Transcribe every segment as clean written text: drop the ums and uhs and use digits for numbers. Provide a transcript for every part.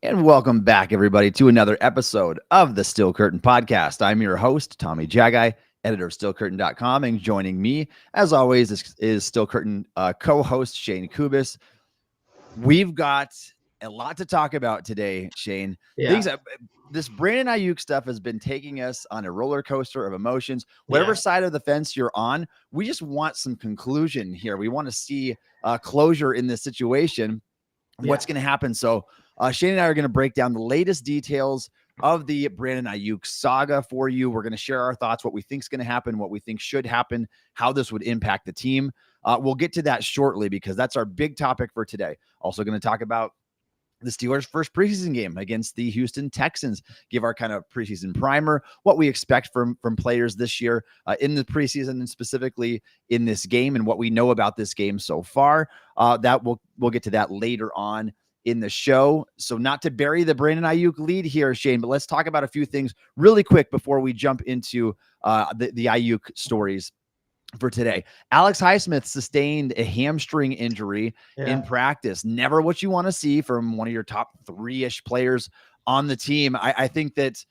And welcome back, everybody, to another episode of the Steel Curtain Podcast. I'm your host, Tommy Jaggi, editor of SteelCurtain.com, and joining me, as always, is Steel Curtain co-host Shayne Kubas. We've got a lot to talk about today, Shayne. Yeah. This Brandon Aiyuk stuff has been taking us on a roller coaster of emotions. Whatever Yeah. side of the fence you're on, we just want some conclusion here. We want to see closure in this situation. What's going to happen? So Shayne and I are going to break down the latest details of the Brandon Aiyuk saga for you. We're going to share our thoughts, what we think is going to happen, what we think should happen, how this would impact the team. We'll get to that shortly because that's our big topic for today. Also going to talk about the Steelers' first preseason game against the Houston Texans, give our kind of preseason primer, what we expect from players this year in the preseason and specifically in this game and what we know about this game so far. That we'll get to that later on in the show. So not to bury the Brandon Aiyuk lead here, Shayne, but let's talk about a few things really quick before we jump into the Aiyuk stories for today. Alex Highsmith sustained a hamstring injury in practice. Never what you want to see from one of your top 3-ish players on the team. I think that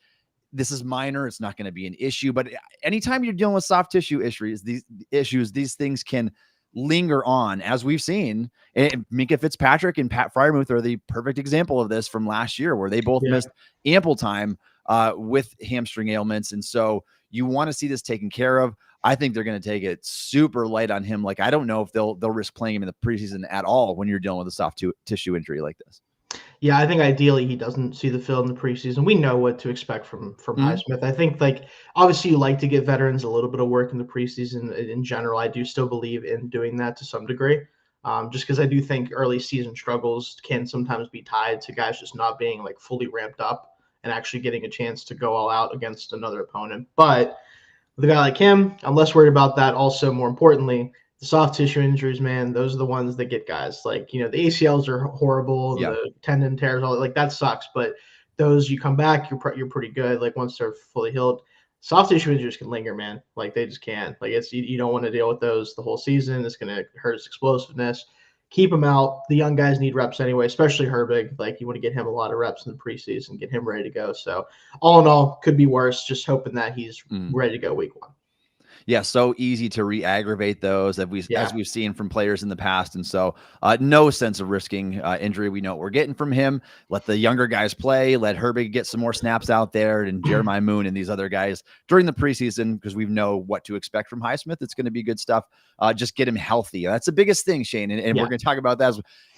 this is minor. It's not going to be an issue, but anytime you're dealing with soft tissue issues, these things can linger on, as we've seen. And Minkah Fitzpatrick and Pat Freiermuth are the perfect example of this from last year, where they both missed ample time with hamstring ailments. And so you want to see this taken care of. I think they're going to take it super light on him. Like, I don't know if they'll risk playing him in the preseason at all when you're dealing with a soft tissue injury like this. Yeah, I think ideally he doesn't see the field in the preseason. We know what to expect from Highsmith. I think, like, obviously you like to give veterans a little bit of work in the preseason in general. I do still believe in doing that to some degree, just because I do think early season struggles can sometimes be tied to guys just not being like fully ramped up and actually getting a chance to go all out against another opponent. But with a guy like him, I'm less worried about that. Also, more importantly, the soft tissue injuries, man, those are the ones that get guys. Like, the ACLs are horrible, the tendon tears, all like that sucks. But those, you come back, you're pretty good. Like, once they're fully healed, soft tissue injuries can linger, man. Like, they just can. Like, it's you don't want to deal with those the whole season. It's gonna hurt his explosiveness. Keep him out. The young guys need reps anyway, especially Herbig. Like, you want to get him a lot of reps in the preseason, get him ready to go. So all in all, could be worse. Just hoping that he's ready to go week 1. Yeah, so easy to re-aggravate those as we've seen from players in the past. And so no sense of risking injury. We know what we're getting from him. Let the younger guys play. Let Herbig get some more snaps out there, and Jeremiah Moon and these other guys during the preseason, because we know what to expect from Highsmith. It's going to be good stuff. Just get him healthy. That's the biggest thing, Shayne. And we're going to talk about that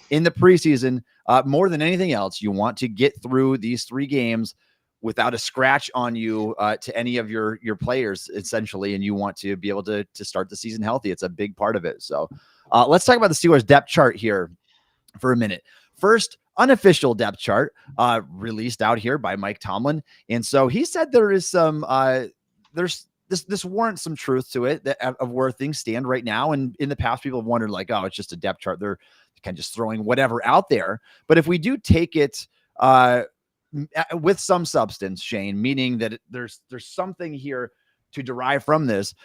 in the preseason. More than anything else, you want to get through these 3 games without a scratch on you to any of your players, essentially, and you want to be able to start the season healthy. It's a big part of it. So let's talk about the Steelers depth chart here for a minute. First, unofficial depth chart released out here by Mike Tomlin. And so he said there is some, this warrants some truth to it of where things stand right now. And in the past, people have wondered, like, oh, it's just a depth chart. They're kind of just throwing whatever out there. But if we do take it, with some substance, Shayne, meaning that there's something here to derive from this.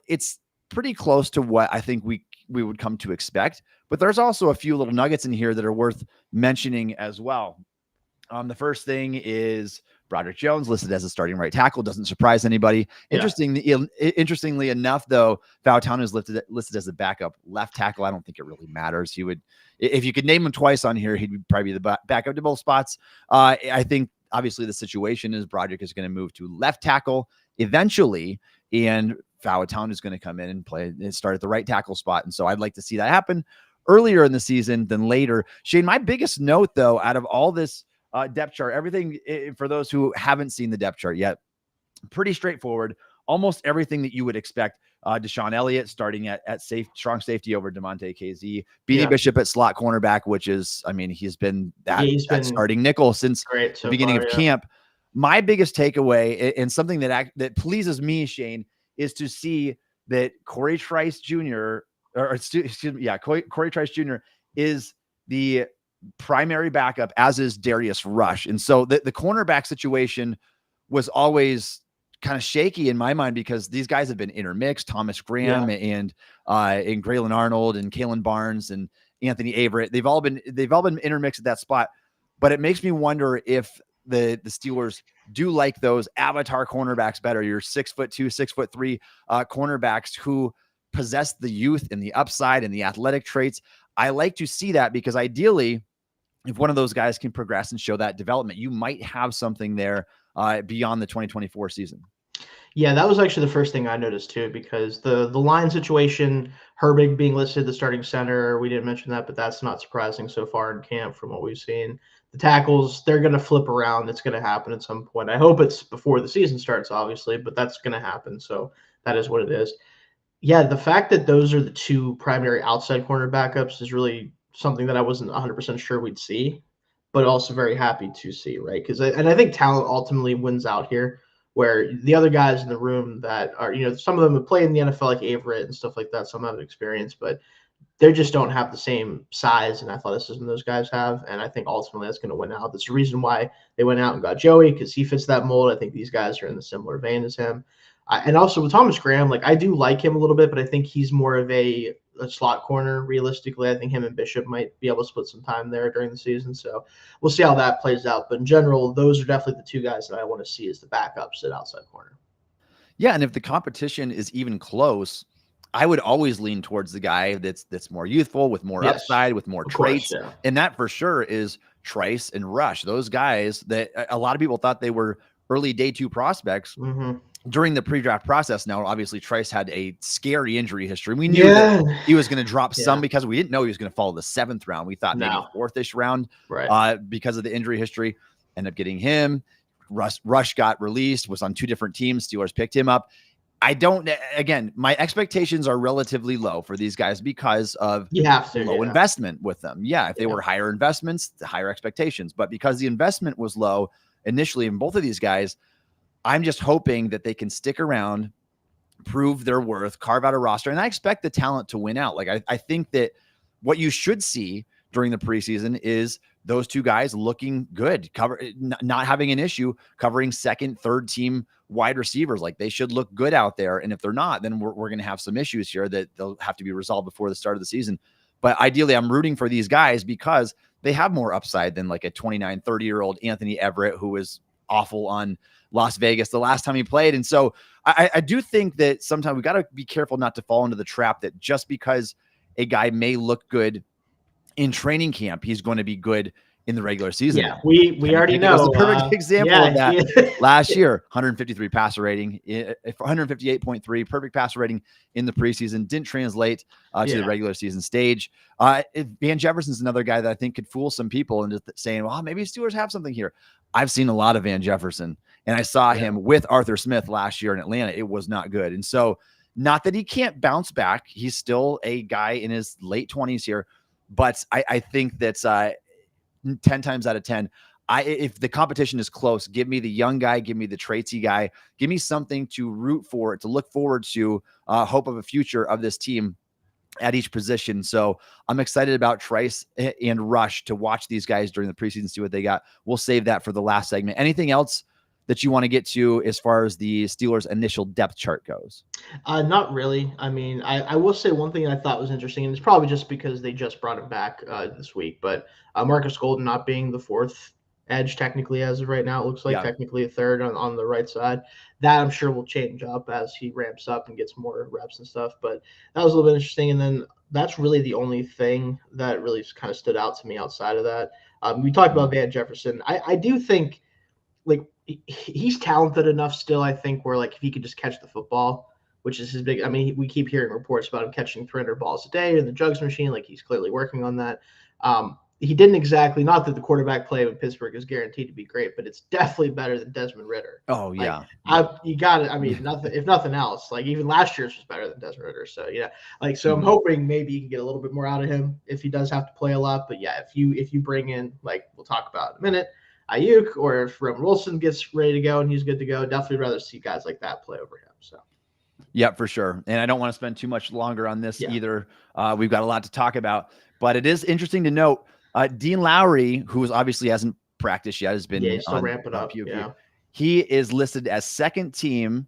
It's pretty close to what I think we would come to expect, but there's also a few little nuggets in here that are worth mentioning as well. The first thing is Broderick Jones listed as a starting right tackle. Doesn't surprise anybody. Interestingly enough, though, Fautanu is listed as a backup left tackle. I don't think it really matters. He would, if you could name him twice on here, he'd probably be the backup to both spots. I think obviously the situation is Broderick is going to move to left tackle eventually, and Fautanu is going to come in and play and start at the right tackle spot. And so I'd like to see that happen earlier in the season than later. Shayne, my biggest note, though, out of all this depth chart, everything, for those who haven't seen the depth chart yet, pretty straightforward. Almost everything that you would expect. Deshaun Elliott starting at strong safety over DeMonte KZ. B.D. Bishop at slot cornerback, which is, I mean, he's been that starting nickel since the beginning of camp. My biggest takeaway, and something that pleases me, Shayne, is to see that Corey Trice Jr. Corey Trice Jr. is the primary backup, as is Darius Rush. And so the cornerback situation was always kind of shaky in my mind because these guys have been intermixed. Thomas Graham and Graylin Arnold and Kalen Barnes and Anthony Averett. They've all been intermixed at that spot. but it makes me wonder if the Steelers do like those avatar cornerbacks better. Your 6'2", 6'3" cornerbacks who possess the youth and the upside and the athletic traits. I like to see that because ideally, if one of those guys can progress and show that development, you might have something there beyond the 2024 season. Yeah, that was actually the first thing I noticed too, because the line situation, Herbig being listed the starting center, we didn't mention that, but that's not surprising so far in camp from what we've seen. The tackles, they're going to flip around. It's going to happen at some point. I hope it's before the season starts, obviously, but that's going to happen. So that is what it is. Yeah, the fact that those are the two primary outside corner backups is really something that I wasn't 100% sure we'd see, but also very happy to see, right? Because I think talent ultimately wins out here, where the other guys in the room that are, some of them have played in the NFL like Averett and stuff like that, some have experience, but they just don't have the same size and athleticism those guys have. And I think ultimately that's going to win out. That's the reason why they went out and got Joey, because he fits that mold. I think these guys are in the similar vein as him. And also with Thomas Graham, like I do like him a little bit, but I think he's more of a slot corner. Realistically, I think him and Bishop might be able to split some time there during the season. So we'll see how that plays out. But in general, those are definitely the two guys that I want to see as the backups at outside corner. Yeah, and if the competition is even close, I would always lean towards the guy that's more youthful, with more upside, with more traits. Course, yeah. And that for sure is Trice and Rush. Those guys that a lot of people thought they were early day 2 prospects. Mm-hmm. During the pre-draft process. Now, obviously, Trice had a scary injury history. We knew that he was going to drop some because we didn't know he was going to fall the 7th round. We thought maybe 4th-ish round because of the injury history. Ended up getting him. Rush got released, was on 2 different teams. Steelers picked him up. Again, my expectations are relatively low for these guys because of low investment with them. Yeah, if they were higher investments, the higher expectations. But because the investment was low initially in both of these guys, I'm just hoping that they can stick around, prove their worth, carve out a roster. And I expect the talent to win out. Like I think that what you should see during the preseason is those two guys looking good, not having an issue covering 2nd, 3rd team wide receivers. Like they should look good out there. And if they're not, then we're going to have some issues here that they'll have to be resolved before the start of the season. But ideally, I'm rooting for these guys because they have more upside than like a 29, 30-year-old Anthony Everett, who was awful on Las Vegas the last time he played. And so I do think that sometimes we got to be careful not to fall into the trap that just because a guy may look good in training camp, he's going to be good in the regular season. Yeah, we already know. It was a perfect example of that last year. 153 passer rating, 158.3, perfect passer rating in the preseason. Didn't translate to the regular season stage. Van Jefferson's another guy that I think could fool some people into saying, well, maybe Steelers have something here. I've seen a lot of Van Jefferson, and I saw him with Arthur Smith last year in Atlanta. It was not good. And so not that he can't bounce back. He's still a guy in his late 20s here. But I think that's 10 times out of 10, if the competition is close, give me the young guy, give me the traitsy guy, give me something to root for, to look forward to, hope of a future of this team at each position. So I'm excited about Trice and Rush to watch these guys during the preseason, see what they got. We'll save that for the last segment. Anything else that you want to get to as far as the Steelers' initial depth chart goes? Not really. I mean, I will say one thing I thought was interesting, and it's probably just because they just brought him back this week, but Marcus Golden not being the 4th edge technically as of right now, it looks like technically a 3rd on the right side. That I'm sure will change up as he ramps up and gets more reps and stuff, but that was a little bit interesting. And then that's really the only thing that really kind of stood out to me outside of that. We talked about Van Jefferson. I do think like he's talented enough still, I think, where like if he could just catch the football, which is his big, I mean, we keep hearing reports about him catching 300 balls a day in the jugs machine. Like he's clearly working on that. He didn't exactly, not that the quarterback play with Pittsburgh is guaranteed to be great, but it's definitely better than Desmond Ridder. Oh yeah. You got it. I mean, if nothing else, like even last year's was better than Desmond Ridder. So I'm hoping maybe you can get a little bit more out of him if he does have to play a lot. But yeah, if you bring in, like we'll talk about in a minute, Aiyuk, or if Roman Wilson gets ready to go and he's good to go, definitely rather see guys like that play over him. So. Yeah, for sure. And I don't want to spend too much longer on this either. We've got a lot to talk about, but it is interesting to note Dean Lowry, who obviously hasn't practiced yet, has been still ramping up. He is listed as 2nd team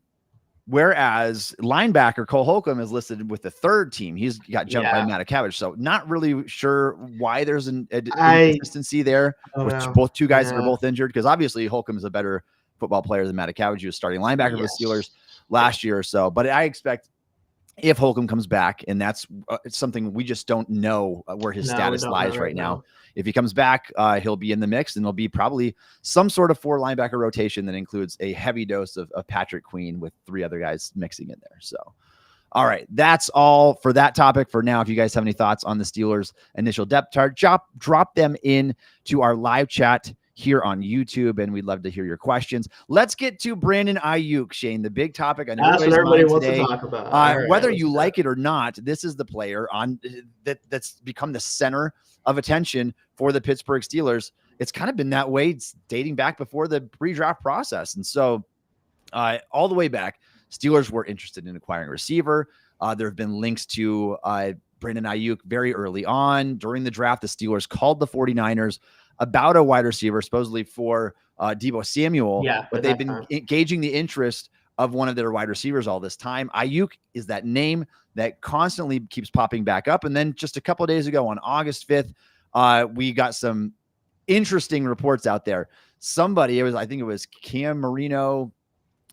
Whereas linebacker Cole Holcomb is listed with the third team. He's got jumped by Matakavich. So not really sure why there's an inconsistency there with both two guys that are both injured, because obviously Holcomb is a better football player than Matakavich, who was starting linebacker for the Steelers last year or so. But I expect if Holcomb comes back, and that's it's something we just don't know where his status lies right now. If he comes back, he'll be in the mix, and there'll be probably some sort of 4 linebacker rotation that includes a heavy dose of Patrick Queen with 3 other guys mixing in there. So, all right, that's all for that topic for now. If you guys have any thoughts on the Steelers' initial depth chart, drop them in to our live chat here on YouTube, and we'd love to hear your questions. Let's get to Brandon Aiyuk, Shayne, the big topic. I know that's what everybody wants to talk about. Whether you like it or not, this is the player on that's become the center of attention for the Pittsburgh Steelers. It's kind of been that way dating back before the pre-draft process. And so all the way back, Steelers were interested in acquiring a receiver. There have been links to Brandon Aiyuk very early on. During the draft, the Steelers called the 49ers about a wide receiver, supposedly for Deebo Samuel. But they've been gauging the interest of one of their wide receivers all this time. Aiyuk is that name that constantly keeps popping back up. And then just a couple of days ago on August 5th, we got some interesting reports out there. I think it was Cam Marino,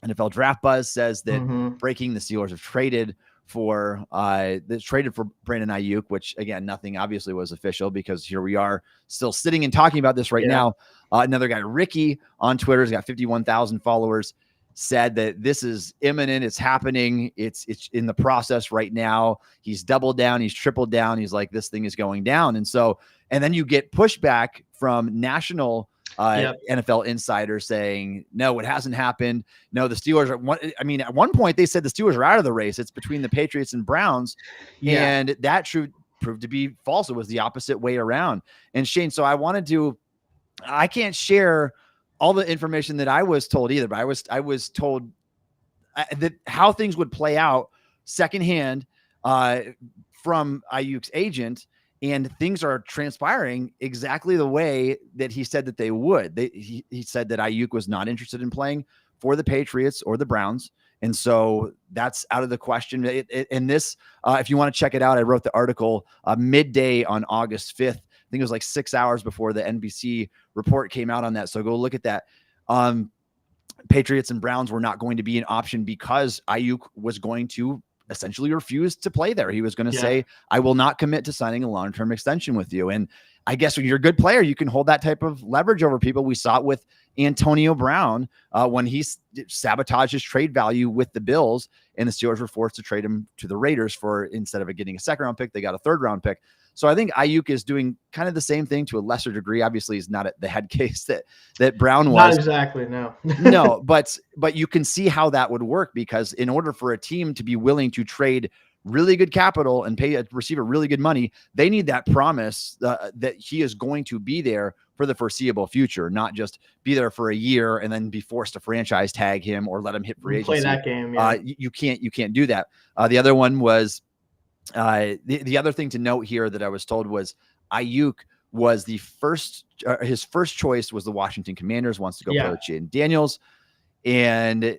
NFL Draft Buzz, says that breaking the Steelers have traded for Brandon Aiyuk, which again, nothing obviously was official, because here we are still sitting and talking about this right now. Another guy, Ricky, on Twitter, has got 51,000 followers, said that this is imminent. It's happening. It's in the process right now. He's doubled down. He's tripled down. He's like, this thing is going down. And then you get pushback from national NFL insiders saying, no, it hasn't happened. No, the Steelers are at one point they said the Steelers are out of the race. It's between the Patriots and Browns. And that proved to be false. It was the opposite way around. And Shayne, so I can't share all the information that I was told either, but I was told that how things would play out secondhand from Aiyuk's agent, and things are transpiring exactly the way that he said that they would. He said that Aiyuk was not interested in playing for the Patriots or the Browns. And so that's out of the question. And this, if you want to check it out, I wrote the article midday on August 5th. I think it was like 6 hours before the NBC report came out on that. So go look at that. Patriots and Browns were not going to be an option because Aiyuk was going to essentially refuse to play there. He was going to say, I will not commit to signing a long-term extension with you. And I guess when you're a good player, you can hold that type of leverage over people. We saw it with Antonio Brown when he sabotaged his trade value with the Bills, and the Steelers were forced to trade him to the Raiders for, instead of getting a 2nd-round pick, they got a 3rd-round pick. So I think Aiyuk is doing kind of the same thing to a lesser degree. Obviously, he's not at the head case that Brown was. Not exactly, no. No, but you can see how that would work, because in order for a team to be willing to trade really good capital and pay a receiver really good money, they need that promise that he is going to be there for the foreseeable future, not just be there for a year and then be forced to franchise tag him or let him hit free agency. Play that game. You can't do that. The other one was the other thing to note here that I was told was Aiyuk was his first choice was the Washington Commanders, wants to go play with Jayden Daniels, and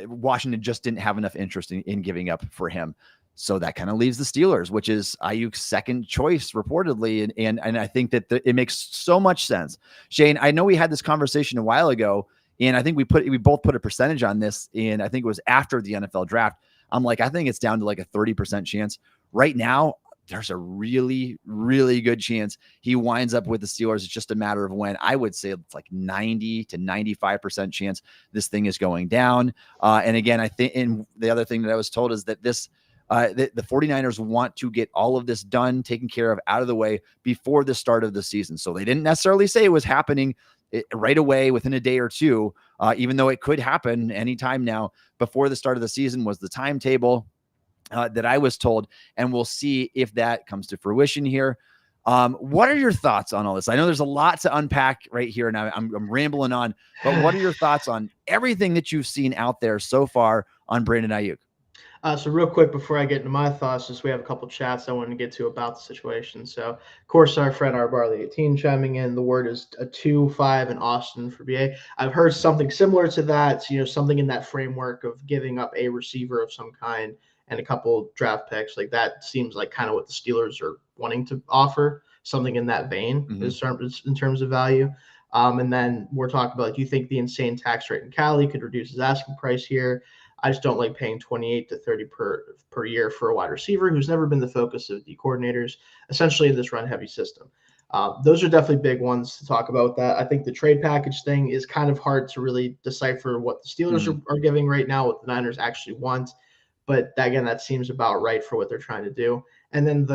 Washington just didn't have enough interest in giving up for him. So that kind of leaves the Steelers, which is Aiyuk's second choice reportedly. And I think that it makes so much sense. Shayne, I know we had this conversation a while ago, and I think we both put a percentage on this, and I think it was after the NFL draft. I'm like, I think it's down to like a 30% chance. Right now, there's a really, really good chance he winds up with the Steelers. It's just a matter of when. I would say it's like 90 to 95% chance this thing is going down. And again, I think, and the other thing that I was told is that the 49ers want to get all of this done, taken care of, out of the way before the start of the season. So they didn't necessarily say it was happening right away within a day or two, even though it could happen anytime now. Before the start of the season was the timetable that I was told, and we'll see if that comes to fruition here. What are your thoughts on all this? I know there's a lot to unpack right here, and I'm rambling on, but what are your thoughts on everything that you've seen out there so far on Brandon Aiyuk? So real quick before I get into my thoughts, just we have a couple chats I wanted to get to about the situation. So of course our friend R Barley 18 chiming in. The word is a 2-5 in Austin for BA. I've heard something similar to that. So, something in that framework of giving up a receiver of some kind and a couple draft picks. Like that seems like kind of what the Steelers are wanting to offer. Something in that vein in terms of value. And then we're talking about, do you think the insane tax rate in Cali could reduce his asking price here? I just don't like paying 28 to 30 per year for a wide receiver who's never been the focus of the coordinators, essentially in this run-heavy system. Those are definitely big ones to talk about. That I think the trade package thing is kind of hard to really decipher what the Steelers are giving right now, what the Niners actually want. But again, that seems about right for what they're trying to do. And then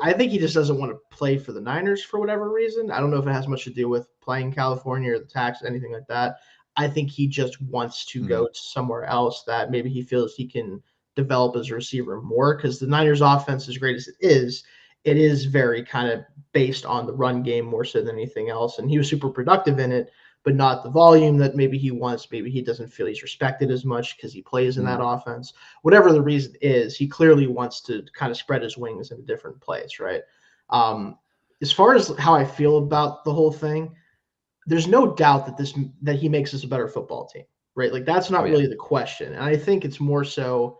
I think he just doesn't want to play for the Niners for whatever reason. I don't know if it has much to do with playing California or the tax, anything like that. I think he just wants to go to somewhere else that maybe he feels he can develop as a receiver more, because the Niners offense, as great as it is very kind of based on the run game more so than anything else. And he was super productive in it, but not the volume that maybe he wants. Maybe he doesn't feel he's respected as much because he plays in that offense. Whatever the reason is, he clearly wants to kind of spread his wings in a different place, right? As far as how I feel about the whole thing, there's no doubt that he makes us a better football team, right? Like that's not really the question. And I think it's more so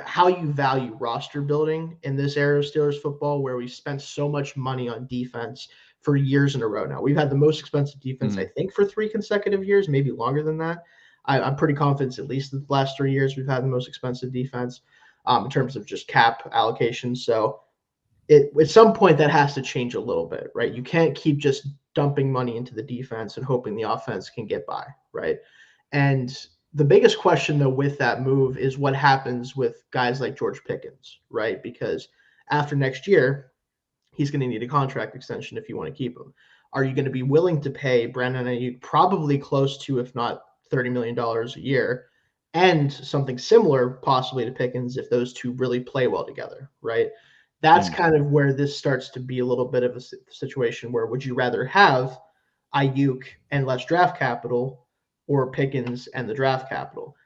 how you value roster building in this era of Steelers football, where we spent so much money on defense for years in a row now. We've had the most expensive defense, I think, for 3 consecutive years, maybe longer than that. I'm pretty confident at least the last 3 years we've had the most expensive defense in terms of just cap allocation. So at some point that has to change a little bit, right? You can't keep just dumping money into the defense and hoping the offense can get by, right? And the biggest question, though, with that move is what happens with guys like George Pickens, right? Because after next year, he's going to need a contract extension if you want to keep him. Are you going to be willing to pay Brandon Aiyuk probably close to, if not $30 million a year, and something similar possibly to Pickens if those two really play well together, right? That's kind of where this starts to be a little bit of a situation where would you rather have Aiyuk and less draft capital or Pickens and the draft capital?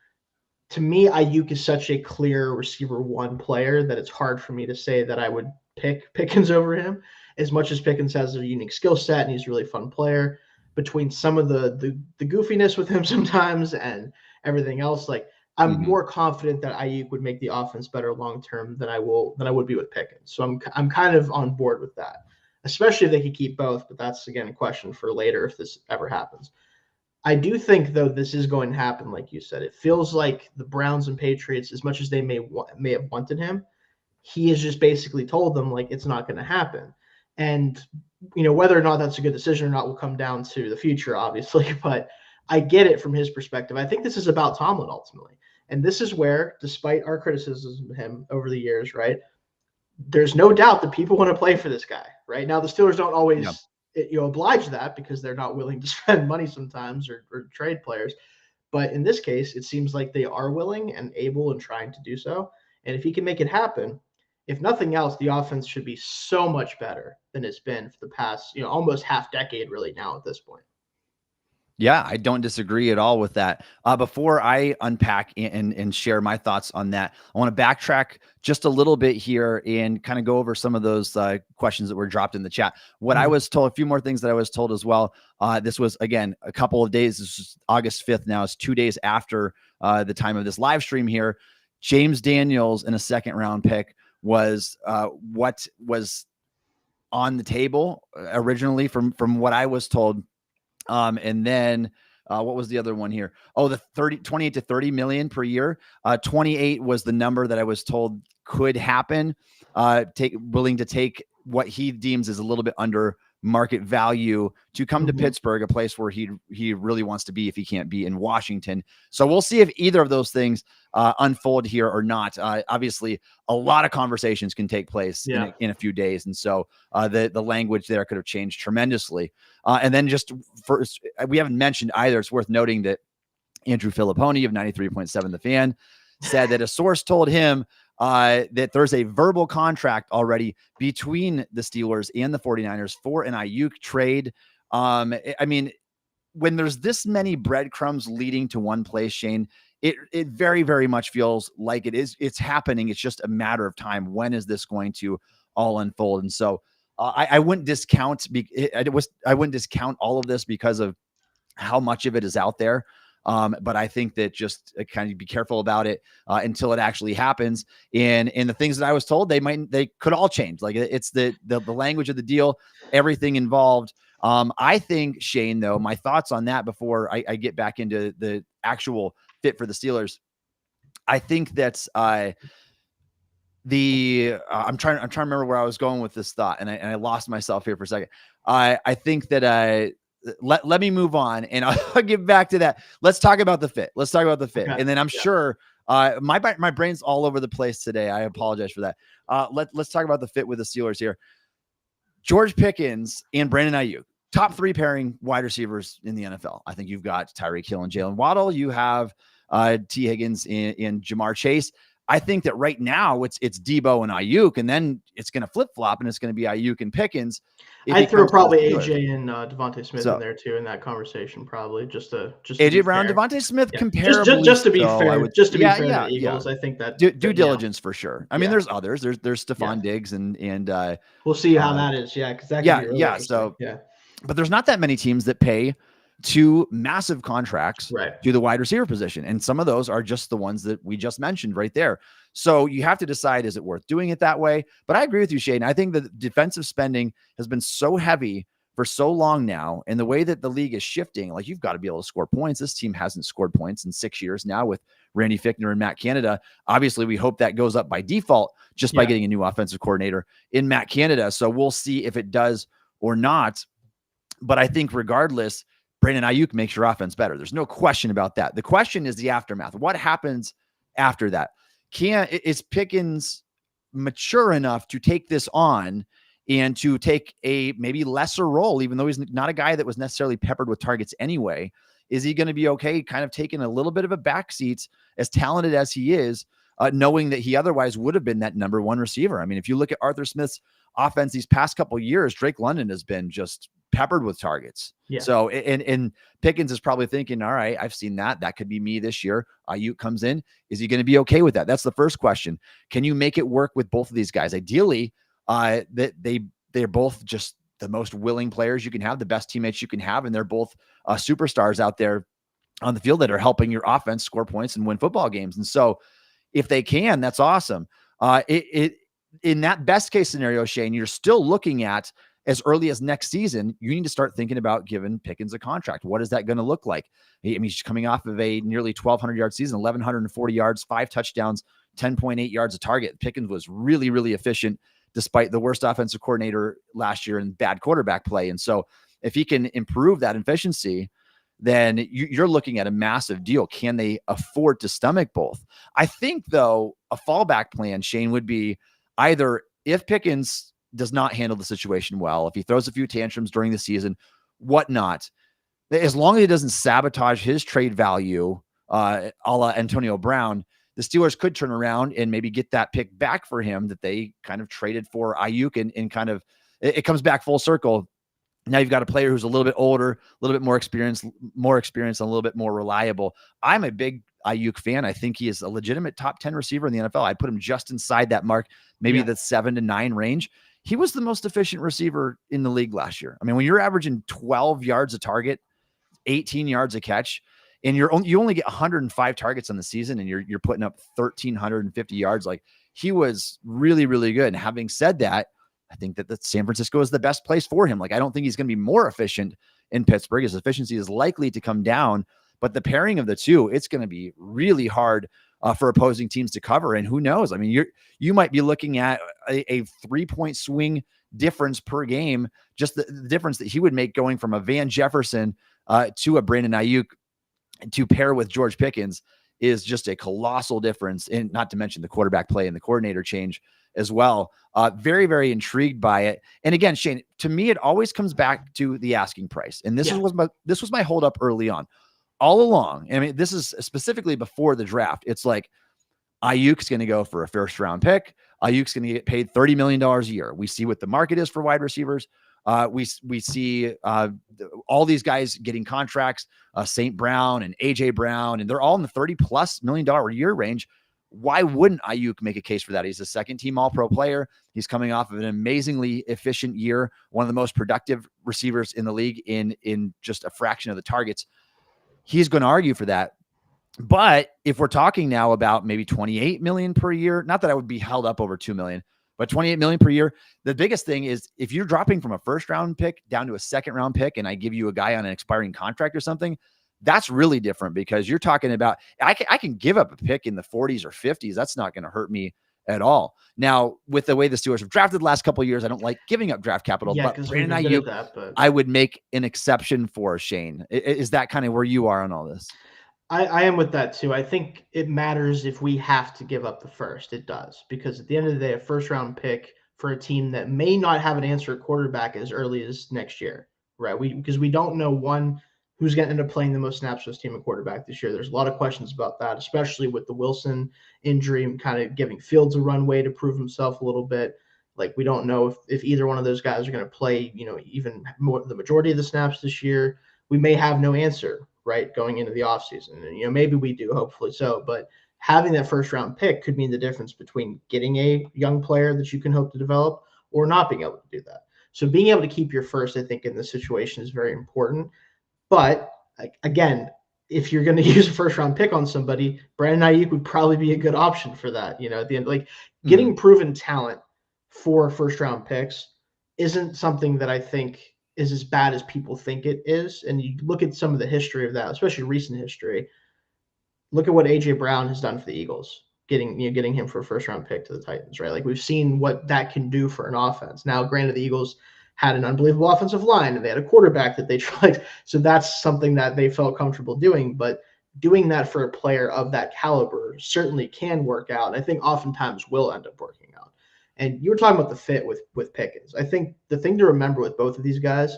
To me, Aiyuk is such a clear receiver one player that it's hard for me to say that I would pick Pickens over him, as much as Pickens has a unique skill set and he's a really fun player. Between some of the goofiness with him sometimes and everything else, like I'm more confident that Aiyuk would make the offense better long term than I would be with Pickens. So I'm kind of on board with that, especially if they could keep both. But that's again a question for later if this ever happens. I do think, though, this is going to happen, like you said. It feels like the Browns and Patriots, as much as they may have wanted him, he has just basically told them like it's not going to happen. And whether or not that's a good decision or not will come down to the future, obviously. But I get it from his perspective. I think this is about Tomlin ultimately. And this is where, despite our criticism of him over the years, right, there's no doubt that people want to play for this guy, right? Now, the Steelers don't always oblige that because they're not willing to spend money sometimes or trade players. But in this case, it seems like they are willing and able and trying to do so. And if he can make it happen, if nothing else, the offense should be so much better than it's been for the past, almost half decade really now at this point. Yeah, I don't disagree at all with that. Before I unpack and share my thoughts on that, I want to backtrack just a little bit here and kind of go over some of those questions that were dropped in the chat. What I was told, a few more things that I was told as well. This was, again, a couple of days. This is August 5th now. It's 2 days after the time of this live stream here. James Daniels in a second-round pick was what was on the table originally from what I was told. And then what was the other one here? Oh, the 28 to 30 million per year. 28 was the number that I was told could happen. Willing to take what he deems is a little bit under market value to come to Pittsburgh, a place where he really wants to be if he can't be in Washington. So we'll see if either of those things unfold here or not. Obviously, a lot of conversations can take place in a few days. And so the language there could have changed tremendously. And then just first, we haven't mentioned either. It's worth noting that Andrew Filipponi of 93.7 The Fan said that a source told him that there's a verbal contract already between the Steelers and the 49ers for an Aiyuk trade. I mean, when there's this many breadcrumbs leading to one place, Shayne, it very, very much feels like it's happening. It's just a matter of time. When is this going to all unfold? And so I wouldn't discount I wouldn't discount all of this because of how much of it is out there. But I think that just kind of be careful about it until it actually happens. And the things that I was told, they could all change. Like it's the language of the deal, everything involved. I think, Shayne, though, my thoughts on that before I get back into the actual fit for the Steelers. I think that's I'm trying to remember where I was going with this thought, and I lost myself here for a second. I think that let me move on, and I'll get back to that. Let's talk about the fit. Okay. And then I'm sure my brain's all over the place today. I apologize for that. Let's talk about the fit with the Steelers here. George Pickens and Brandon Aiyuk, top 3 pairing wide receivers in the NFL. I think you've got Tyreek Hill and Jalen Waddle. You have T. Higgins and Jamar Chase. I think that right now it's Debo and Aiyuk, and then it's going to flip flop, and it's going to be Aiyuk and Pickens. I throw probably AJ and Devontae Smith in there too in that conversation, probably just AJ Brown, Devontae Smith, comparably. Just to be fair, to the Eagles, I think that due diligence for sure. I mean, there's others. There's Stephon Diggs and we'll see how that is. Yeah, because that could be really so but there's not that many teams that pay 2 massive contracts to the wide receiver position. And some of those are just the ones that we just mentioned right there. So you have to decide, is it worth doing it that way? But I agree with you, Shayne. I think the defensive spending has been so heavy for so long now. And the way that the league is shifting, like you've got to be able to score points. This team hasn't scored points in 6 years now with Randy Fichtner and Matt Canada. Obviously, we hope that goes up by default just by getting a new offensive coordinator in Matt Canada. So we'll see if it does or not. But I think regardless, Brandon Aiyuk makes your offense better. There's no question about that. The question is the aftermath. What happens after that? Is Pickens mature enough to take this on and to take a maybe lesser role, even though he's not a guy that was necessarily peppered with targets anyway? Is he going to be okay kind of taking a little bit of a backseat, as talented as he is, knowing that he otherwise would have been that number 1 receiver? I mean, if you look at Arthur Smith's offense these past couple of years, Drake London has been just peppered with targets. So, and Pickens is probably thinking, all right, I've seen that. That could be me this year. Aiyuk comes in. Is he going to be okay with that? That's the first question. Can you make it work with both of these guys? Ideally, that they're both just the most willing players you can have, the best teammates you can have. And they're both superstars out there on the field that are helping your offense score points and win football games. And so if they can, that's awesome. In that best case scenario, Shayne, you're still looking at, as early as next season, you need to start thinking about giving Pickens a contract. What is that going to look like? I mean, he's coming off of a nearly 1,200 yard season, 1,140 yards, 5 touchdowns, 10.8 yards a target. Pickens was really, really efficient despite the worst offensive coordinator last year and bad quarterback play. And so if he can improve that efficiency, then you're looking at a massive deal. Can they afford to stomach both? I think, though, a fallback plan, Shayne, would be either if Pickens does not handle the situation well, if he throws a few tantrums during the season, whatnot, as long as he doesn't sabotage his trade value, a la Antonio Brown, the Steelers could turn around and maybe get that pick back for him that they kind of traded for Aiyuk, and kind of it comes back full circle. Now you've got a player who's a little bit older, a little bit more experienced, and a little bit more reliable. I'm a big Aiyuk fan. I think he is a legitimate top 10 receiver in the NFL. I'd put him just inside that mark, maybe the 7 to 9 range. He was the most efficient receiver in the league last year. I mean, when you're averaging 12 yards a target, 18 yards a catch, and you only get 105 targets on the season, and you're putting up 1,350 yards, like, he was really, really good. And having said that, I think that San Francisco is the best place for him. Like, I don't think he's going to be more efficient in Pittsburgh. His efficiency is likely to come down, but the pairing of the two, it's going to be really hard for opposing teams to cover. And who knows? I mean, you might be looking at a 3-point swing difference per game. Just the difference that he would make going from a Van Jefferson to a Brandon Aiyuk to pair with George Pickens is just a colossal difference. And not to mention the quarterback play and the coordinator change as well. Very, very intrigued by it. And again, Shayne, to me, it always comes back to the asking price. And this was my hold up early on. All along, I mean, this is specifically before the draft. It's like Aiyuk's going to go for a first round pick. Aiyuk's going to get paid $30 million a year. We see what the market is for wide receivers. We see all these guys getting contracts, St. Brown and AJ Brown, and they're all in the $30+ million a year range. Why wouldn't Aiyuk make a case for that? He's a second-team All-Pro player. He's coming off of an amazingly efficient year, one of the most productive receivers in the league in just a fraction of the targets. He's going to argue for that. But if we're talking now about maybe 28 million per year, not that I would be held up over 2 million, but 28 million per year, the biggest thing is if you're dropping from a first-round pick down to a second-round pick and I give you a guy on an expiring contract or something, that's really different because you're talking about, I can give up a pick in the 40s or 50s. That's not going to hurt me at all. Now, with the way the Steelers have drafted the last couple of years, I don't like giving up draft capital, but Brandon Aiyuk, I would make an exception for Shayne. Is that kind of where you are on all this? I am with that too. I think it matters if we have to give up the first. It does, because at the end of the day, a first-round pick for a team that may not have an answer at quarterback as early as next year, right? Because we don't know, one, who's going to end up playing the most snaps for this team at quarterback this year. There's a lot of questions about that, especially with the Wilson injury and kind of giving Fields a runway to prove himself a little bit. Like, we don't know if either one of those guys are going to play, even more the majority of the snaps this year. We may have no answer, right, going into the offseason. And, maybe we do, hopefully so. But having that first-round pick could mean the difference between getting a young player that you can hope to develop or not being able to do that. So being able to keep your first, I think, in this situation is very important. But again, if you're going to use a first-round pick on somebody, Brandon Aiyuk would probably be a good option for that. At the end, like getting proven talent for first-round picks isn't something that I think is as bad as people think it is. And you look at some of the history of that, especially recent history. Look at what AJ Brown has done for the Eagles, getting him for a first-round pick to the Titans, right? Like, we've seen what that can do for an offense. Now, granted, the Eagles had an unbelievable offensive line and they had a quarterback that they tried. So that's something that they felt comfortable doing. But doing that for a player of that caliber certainly can work out. I think oftentimes will end up working out. And you were talking about the fit with Pickens. I think the thing to remember with both of these guys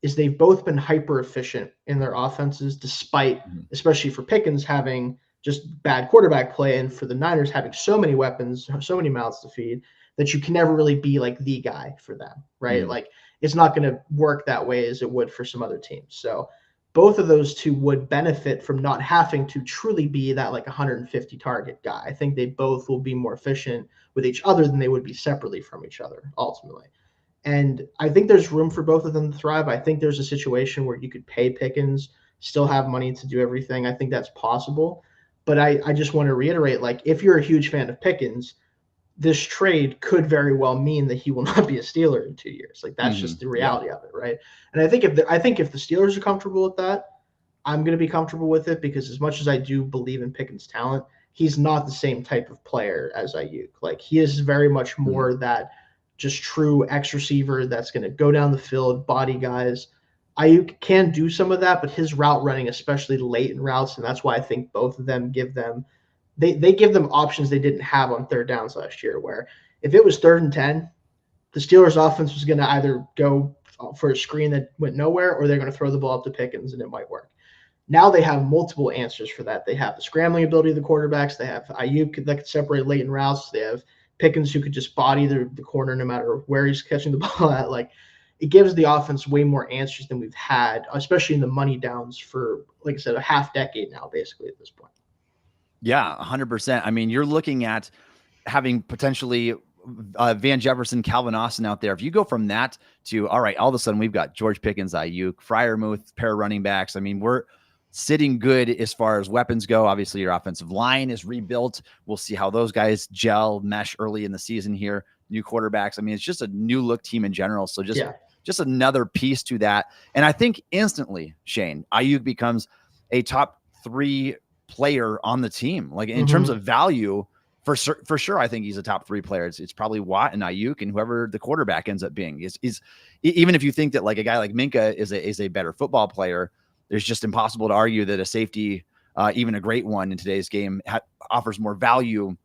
is they've both been hyper efficient in their offenses, despite, especially for Pickens, having just bad quarterback play, and for the Niners having so many weapons, so many mouths to feed, that you can never really be like the guy for them, right? Like, it's not going to work that way as it would for some other teams. So both of those two would benefit from not having to truly be that like 150 target guy. I think they both will be more efficient with each other than they would be separately from each other ultimately. And I think there's room for both of them to thrive. I think there's a situation where you could pay Pickens, still have money to do everything. I think that's possible. But I just want to reiterate, like, if you're a huge fan of Pickens, this trade could very well mean that he will not be a Steeler in 2 years. Like, that's just the reality of it, right? And I think if the Steelers are comfortable with that, I'm going to be comfortable with it, because as much as I do believe in Pickens' talent, he's not the same type of player as Aiyuk. Like, he is very much more that just true X receiver that's going to go down the field, body guys. Aiyuk can do some of that, but his route running, especially late in routes, and that's why I think both of them give them they give them options they didn't have on third downs last year, where if it was 3rd and 10, the Steelers offense was going to either go for a screen that went nowhere, or they're going to throw the ball up to Pickens and it might work. Now they have multiple answers for that. They have the scrambling ability of the quarterbacks. They have Aiyuk that could separate late in routes. They have Pickens who could just body the corner no matter where he's catching the ball at. Like, it gives the offense way more answers than we've had, especially in the money downs for, like I said, a half decade now, basically, at this point. Yeah, 100%. I mean, you're looking at having potentially Van Jefferson, Calvin Austin out there. If you go from that to, all right, all of a sudden we've got George Pickens, Aiyuk, Freiermuth, pair of running backs. I mean, we're sitting good as far as weapons go. Obviously, your offensive line is rebuilt. We'll see how those guys gel, mesh early in the season here. New quarterbacks. I mean, it's just a new look team in general. So just another piece to that. And I think instantly, Shayne, Aiyuk becomes a top 3 player on the team. Like, in terms of value, for sure, I think he's a top 3 player. It's probably Watt and Aiyuk and whoever the quarterback ends up being. Is even if you think that like a guy like Minka is a better football player, there's just impossible to argue that a safety, even a great one in today's game, offers more value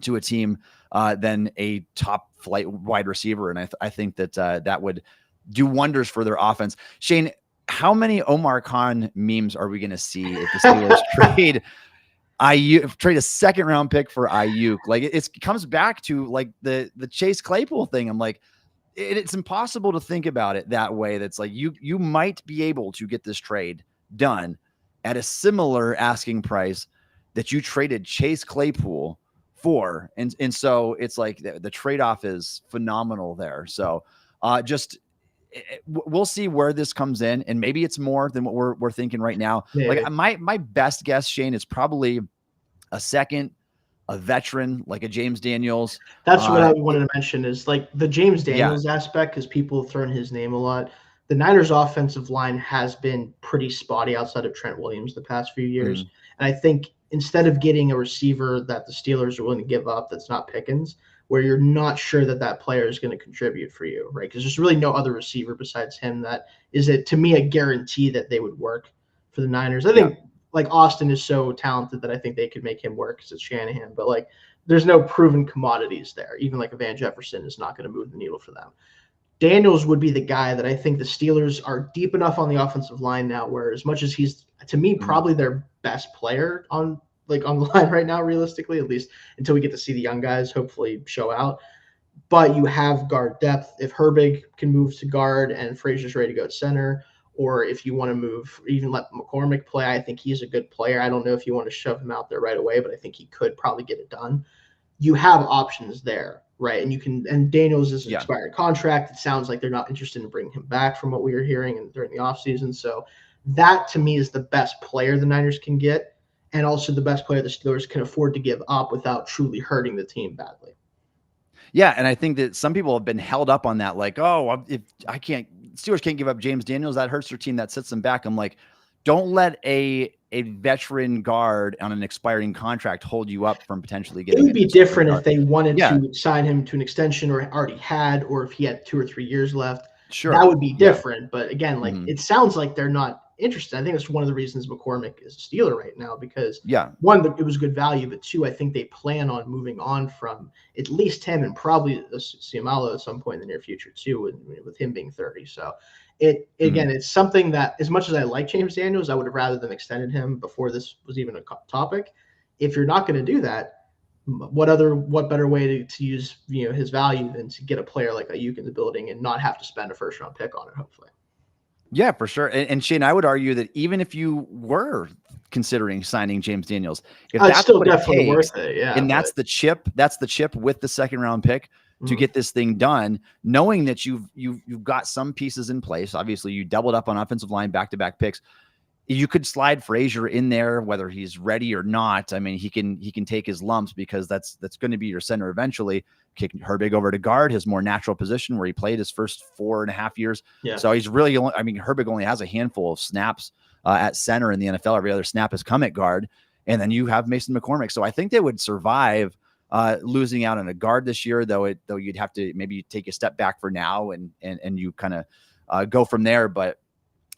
to a team than a top flight wide receiver. And I think that that would do wonders for their offense. Shayne, how many Omar Khan memes are we going to see if the Steelers trade a 2nd round pick for Aiyuk? Like, it comes back to like the Chase Claypool thing. I'm like, it's impossible to think about it that way. That's like you might be able to get this trade done at a similar asking price that you traded Chase Claypool for. And so it's like the trade-off is phenomenal there. So just we'll see where this comes in, and maybe it's more than what we're thinking right now. Maybe. Like my best guess, Shayne, is probably a second, a veteran like a James Daniels. That's what I wanted to mention is like the James Daniels yeah. aspect, because people have thrown his name a lot. The Niners offensive line has been pretty spotty outside of Trent Williams the past few years. And I think instead of getting a receiver that the Steelers are willing to give up that's not Pickens, where you're not sure that that player is going to contribute for you, right? Because there's really no other receiver besides him that is, to me, a guarantee that they would work for the Niners. I think like Austin is so talented that I think they could make him work because it's Shanahan, but like there's no proven commodities there. Even like a Van Jefferson is not going to move the needle for them. Daniels would be the guy that I think the Steelers are deep enough on the offensive line now, where as much as he's, to me, probably their best player on the line right now, realistically, at least until we get to see the young guys hopefully show out. But you have guard depth. If Herbig can move to guard and Frazier's ready to go at center, or if you want to move, even let McCormick play, I think he's a good player. I don't know if you want to shove him out there right away, but I think he could probably get it done. You have options there, right? And you can, and Daniels is an expired contract. It sounds like they're not interested in bringing him back from what we were hearing and during the offseason. So that to me is the best player the Niners can get, and also the best player the Steelers can afford to give up without truly hurting the team badly. Yeah, and I think that some people have been held up on that, like, oh, if Steelers can't give up James Daniels, that hurts their team, that sets them back. I'm like, don't let a veteran guard on an expiring contract hold you up from potentially getting. It would be different if they wanted to sign him to an extension, or already had, or if he had 2 or 3 years left. Sure, that would be different. But again, like it sounds like they're not interested. I think that's one of the reasons McCormick is a Steeler right now, because one, it was good value, but two, I think they plan on moving on from at least him and probably Siamalo at some point in the near future too, with him being 30. So again, it's something that, as much as I like James Daniels, I would have rather them extended him before this was even a topic. If you're not going to do that, what better way to use his value than to get a player like Aiyuk in the building and not have to spend a first round pick on it, hopefully. Yeah, for sure. And Shayne, I would argue that even if you were considering signing James Daniels, if that's still what definitely it takes, worth it, and that's the chip with the second round pick to get this thing done, knowing that you've got some pieces in place. Obviously, you doubled up on offensive line, back-to-back picks. You could slide Frazier in there, whether he's ready or not. I mean, he can take his lumps, because that's going to be your center eventually. Kick Herbig over to guard, his more natural position where he played his first 4.5 years. Yeah. So he's really Herbig only has a handful of snaps at center in the NFL. Every other snap has come at guard. And then you have Mason McCormick. So I think they would survive losing out on a guard this year, though you'd have to maybe take a step back for now and you kind of go from there. But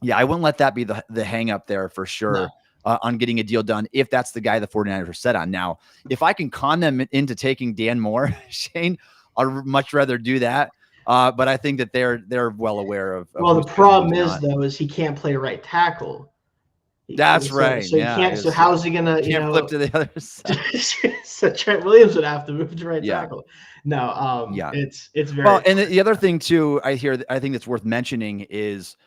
yeah, I wouldn't let that be the hang up there for sure. No. On getting a deal done, if that's the guy the 49ers are set on. Now, if I can con them into taking Dan Moore, Shayne, I'd much rather do that. But I think that they're well aware of. Well, the problem is he can't play right tackle. That's right. So he can't. So how is he gonna? Flip to the other side. So Trent Williams would have to move to right tackle. No. It's very well. And the other thing too, I think that's worth mentioning is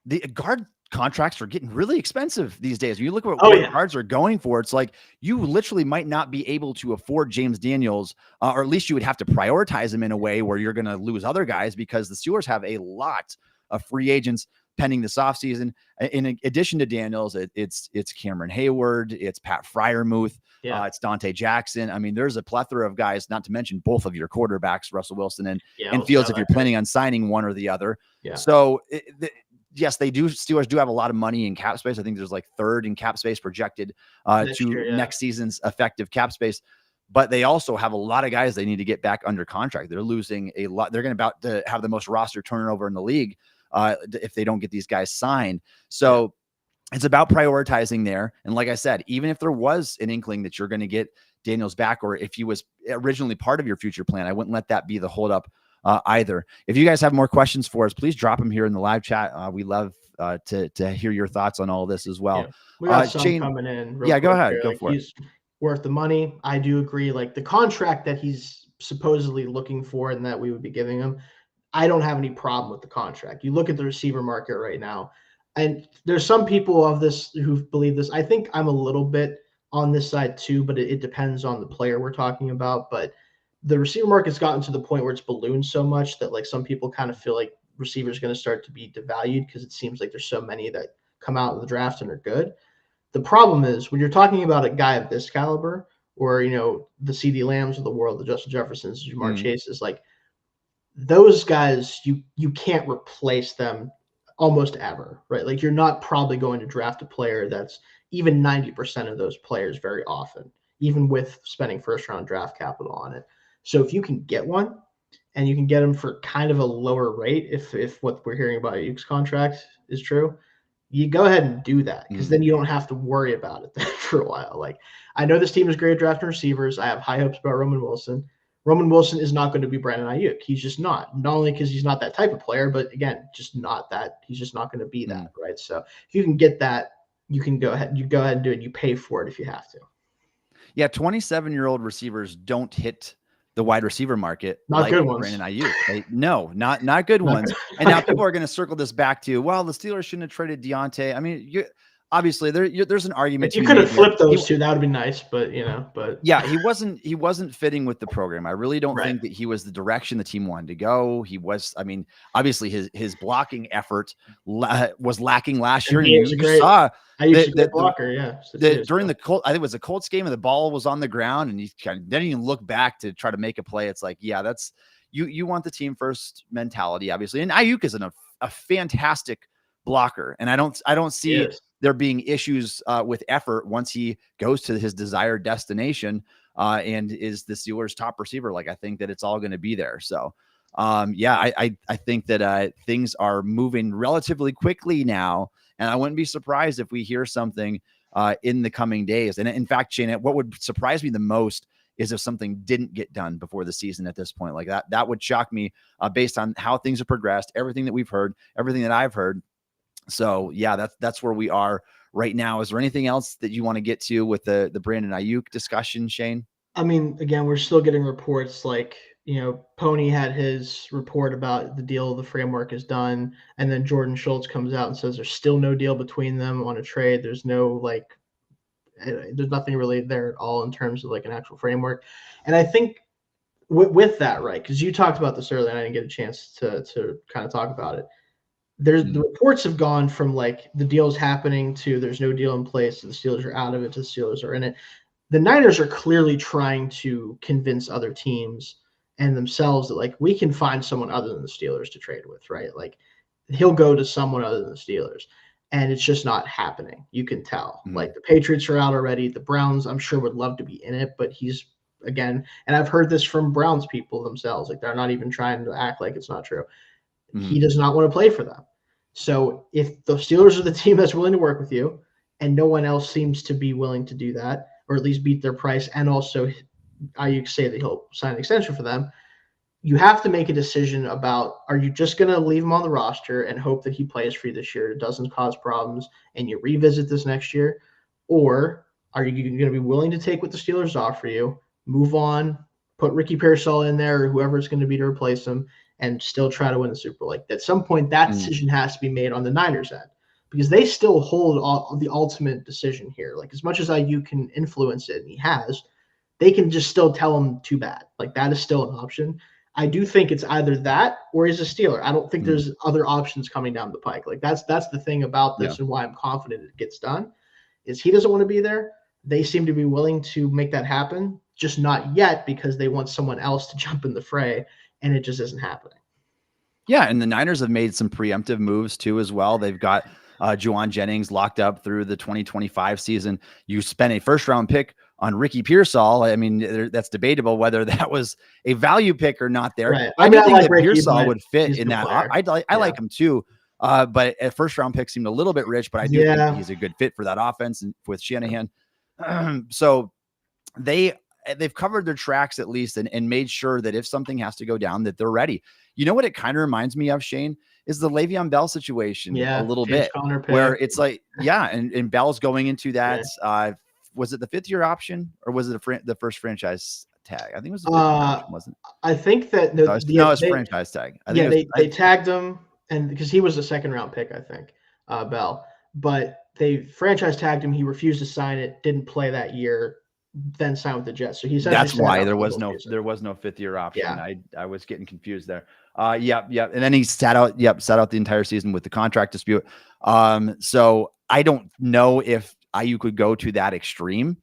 the guard contracts are getting really expensive these days. When you look at what guards are going for, it's like you literally might not be able to afford James Daniels, or at least you would have to prioritize him in a way where you're going to lose other guys, because the Steelers have a lot of free agents pending this offseason. In addition to Daniels, it's Cameron Hayward, it's Pat Freiermuth, it's Dante Jackson. I mean, there's a plethora of guys, not to mention both of your quarterbacks, Russell Wilson and Fields, if you're planning on signing one or the other. Yeah. So yes, they do. Steelers do have a lot of money in cap space. I think there's like third in cap space projected next season's effective cap space. But they also have a lot of guys they need to get back under contract. They're losing a lot. They're about to have the most roster turnover in the league if they don't get these guys signed. So it's about prioritizing there. And like I said, even if there was an inkling that you're going to get Daniels back, or if he was originally part of your future plan, I wouldn't let that be the holdup either. If you guys have more questions for us, please drop them here in the live chat. We love to hear your thoughts on all of this as well. Yeah. We got some Shayne, coming in. Go ahead. Go for it. He's worth the money. I do agree. Like the contract that he's supposedly looking for and that we would be giving him, I don't have any problem with the contract. You look at the receiver market right now, and there's some people of this who believe this. I think I'm a little bit on this side too, but it depends on the player we're talking about. But the receiver market's gotten to the point where it's ballooned so much that like some people kind of feel like receivers going to start to be devalued because it seems like there's so many that come out of the draft and are good. The problem is when you're talking about a guy of this caliber, or the CD Lambs of the world, the Justin Jeffersons, Jamar Chases, like those guys, you can't replace them almost ever, right? Like you're not probably going to draft a player that's even 90% of those players very often, even with spending first round draft capital on it. So if you can get one and you can get them for kind of a lower rate, if what we're hearing about Aiyuk's contract is true, you go ahead and do that because then you don't have to worry about it for a while. Like I know this team is great at drafting receivers. I have high hopes about Roman Wilson. Roman Wilson is not going to be Brandon Aiyuk. He's just not. Not only because he's not that type of player, but again, just not that. He's just not going to be that, right? So if you can get that, you can go ahead. You go ahead and do it. You pay for it if you have to. Yeah, 27-year-old receivers don't hit the wide receiver market not like good ones. Brandon Aiyuk. No, not good ones. And now people are going to circle this back to, well, the Steelers shouldn't have traded Deontay. I mean, obviously there's an argument. If you could have flipped those two, that would be nice, but yeah, he wasn't fitting with the program. I really don't think that he was the direction the team wanted to go. He was, I mean, obviously his blocking effort was lacking last year. You saw that blocker, during the Colts, I think it was a Colts game, and the ball was on the ground, and he didn't even look back to try to make a play. It's like, yeah, that's you want the team first mentality, obviously. And Aiyuk is a fantastic blocker, and I don't see there being issues with effort once he goes to his desired destination and is the Steelers' top receiver. Like I think that it's all going to be there. So yeah, I think that things are moving relatively quickly now. And I wouldn't be surprised if we hear something in the coming days. And in fact, Shayne, what would surprise me the most is if something didn't get done before the season at this point. Like that would shock me based on how things have progressed, everything that we've heard, everything that I've heard. So yeah, that's where we are right now. Is there anything else that you want to get to with the Brandon Aiyuk discussion, Shayne? I mean, again, we're still getting reports like, Pony had his report about the deal, the framework is done. And then Jordan Schultz comes out and says there's still no deal between them on a trade. There's no there's nothing really there at all in terms of like an actual framework. And I think with that, right, because you talked about this earlier and I didn't get a chance to kind of talk about it. The reports have gone from like the deal's happening to there's no deal in place, to the Steelers are out of it, to the Steelers are in it. The Niners are clearly trying to convince other teams and themselves that like we can find someone other than the Steelers to trade with, right? Like he'll go to someone other than the Steelers, and it's just not happening. You can tell. Like the Patriots are out already. The Browns, I'm sure, would love to be in it, but he's again, and I've heard this from Browns people themselves, like they're not even trying to act like it's not true. He does not want to play for them. So if the Steelers are the team that's willing to work with you and no one else seems to be willing to do that, or at least beat their price, and also Aiyuk say that he'll sign an extension for them, you have to make a decision about, are you just going to leave him on the roster and hope that he plays for you this year, it doesn't cause problems, and you revisit this next year? Or are you going to be willing to take what the Steelers offer you, move on, put Ricky Pearsall in there or whoever it's going to be to replace him, and still try to win the Super Bowl? Like at some point, that decision has to be made on the Niners' end because they still hold the ultimate decision here. Like as much as Aiyuk can influence it, and he has, they can just still tell him too bad. Like that is still an option. I do think it's either that or he's a Steeler. I don't think there's other options coming down the pike. Like that's the thing about this and why I'm confident it gets done is he doesn't want to be there. They seem to be willing to make that happen, just not yet because they want someone else to jump in the fray. And it just isn't happening. Yeah, and the Niners have made some preemptive moves too as well. They've got Juwan Jennings locked up through the 2025 season. You spent a first-round pick on Ricky Pearsall. I mean, that's debatable whether that was a value pick or not there. Right. I think that Pearsall would fit in that. I like him too. But a first-round pick seemed a little bit rich, but I do think he's a good fit for that offense and with Shanahan. So they've covered their tracks at least and made sure that if something has to go down, that they're ready. You know what it kind of reminds me of, Shayne, is the Le'Veon Bell situation a little bit, where it's like, and Bell's going into that. Was it the 5th-year option or was it the first franchise tag? I think it was a 5th year option, wasn't it? I think that No, it's franchise tag. I think they tagged him, and because he was a 2nd-round pick, I think, Bell. But they franchise tagged him. He refused to sign it, didn't play that year, then signed with the Jets. So that's why there was no 5th year option. Yeah. I was getting confused there. Yep. And then he sat out the entire season with the contract dispute. So I don't know if Aiyuk could go to that extreme,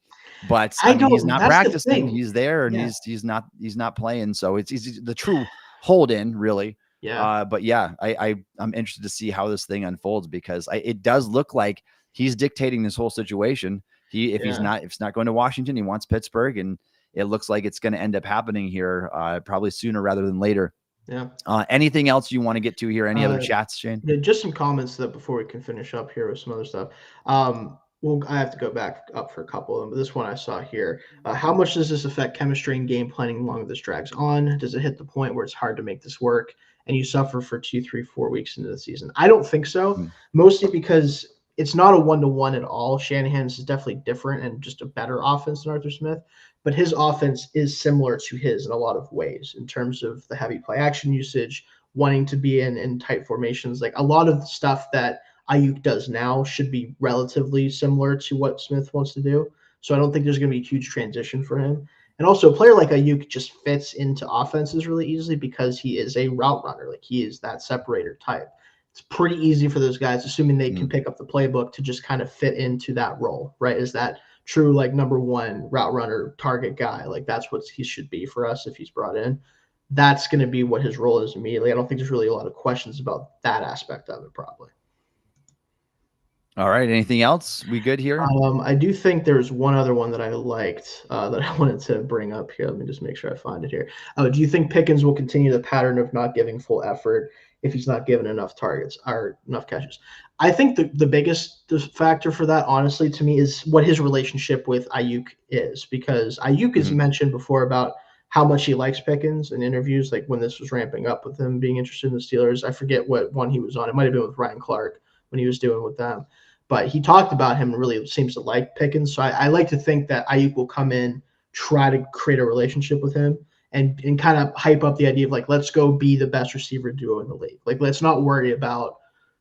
but I mean, he's not practicing. He's there, and he's not playing. So he's the true hold in, really. Yeah. But yeah, I'm interested to see how this thing unfolds, because it does look like he's dictating this whole situation. If it's not going to Washington, he wants Pittsburgh, and it looks like it's going to end up happening here probably sooner rather than later. Yeah. Anything else you want to get to here? Any other chats, Shayne? Yeah, just some comments that before we can finish up here with some other stuff. Well, I have to go back up for a couple of them, but this one I saw here. How much does this affect chemistry and game planning the longer this drags on? Does it hit the point where it's hard to make this work and you suffer for 2, 3, 4 weeks into the season? I don't think so, mostly because it's not a one-to-one at all. Shanahan's is definitely different and just a better offense than Arthur Smith, but his offense is similar to his in a lot of ways in terms of the heavy play action usage, wanting to be in tight formations. Like a lot of the stuff that Aiyuk does now should be relatively similar to what Smith wants to do. So I don't think there's going to be a huge transition for him. And also a player like Aiyuk just fits into offenses really easily because he is a route runner. Like he is that separator type. It's pretty easy for those guys, assuming they can pick up the playbook, to just kind of fit into that role, right? Is that true, like number one route runner, target guy? Like that's what he should be for us if he's brought in. That's going to be what his role is immediately. I don't think there's really a lot of questions about that aspect of it, probably. All right. Anything else? We good here? I do think there's one other one that I liked that I wanted to bring up here. Let me just make sure I find it here. Do you think Pickens will continue the pattern of not giving full effort if he's not given enough targets or enough catches? I think the biggest factor for that, honestly, to me, is what his relationship with Aiyuk is, because Aiyuk has mentioned before about how much he likes Pickens in interviews, like when this was ramping up with him being interested in the Steelers. I forget what one he was on. It might have been with Ryan Clark when he was doing with them. But he talked about him and really seems to like Pickens. So I like to think that Aiyuk will come in, try to create a relationship with him, and kind of hype up the idea of like, let's go be the best receiver duo in the league. Like, let's not worry about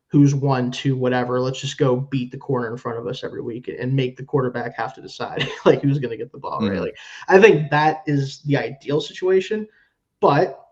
who's 1, 2, whatever. Let's just go beat the corner in front of us every week and make the quarterback have to decide like who's going to get the ball, right? Like, I think that is the ideal situation. But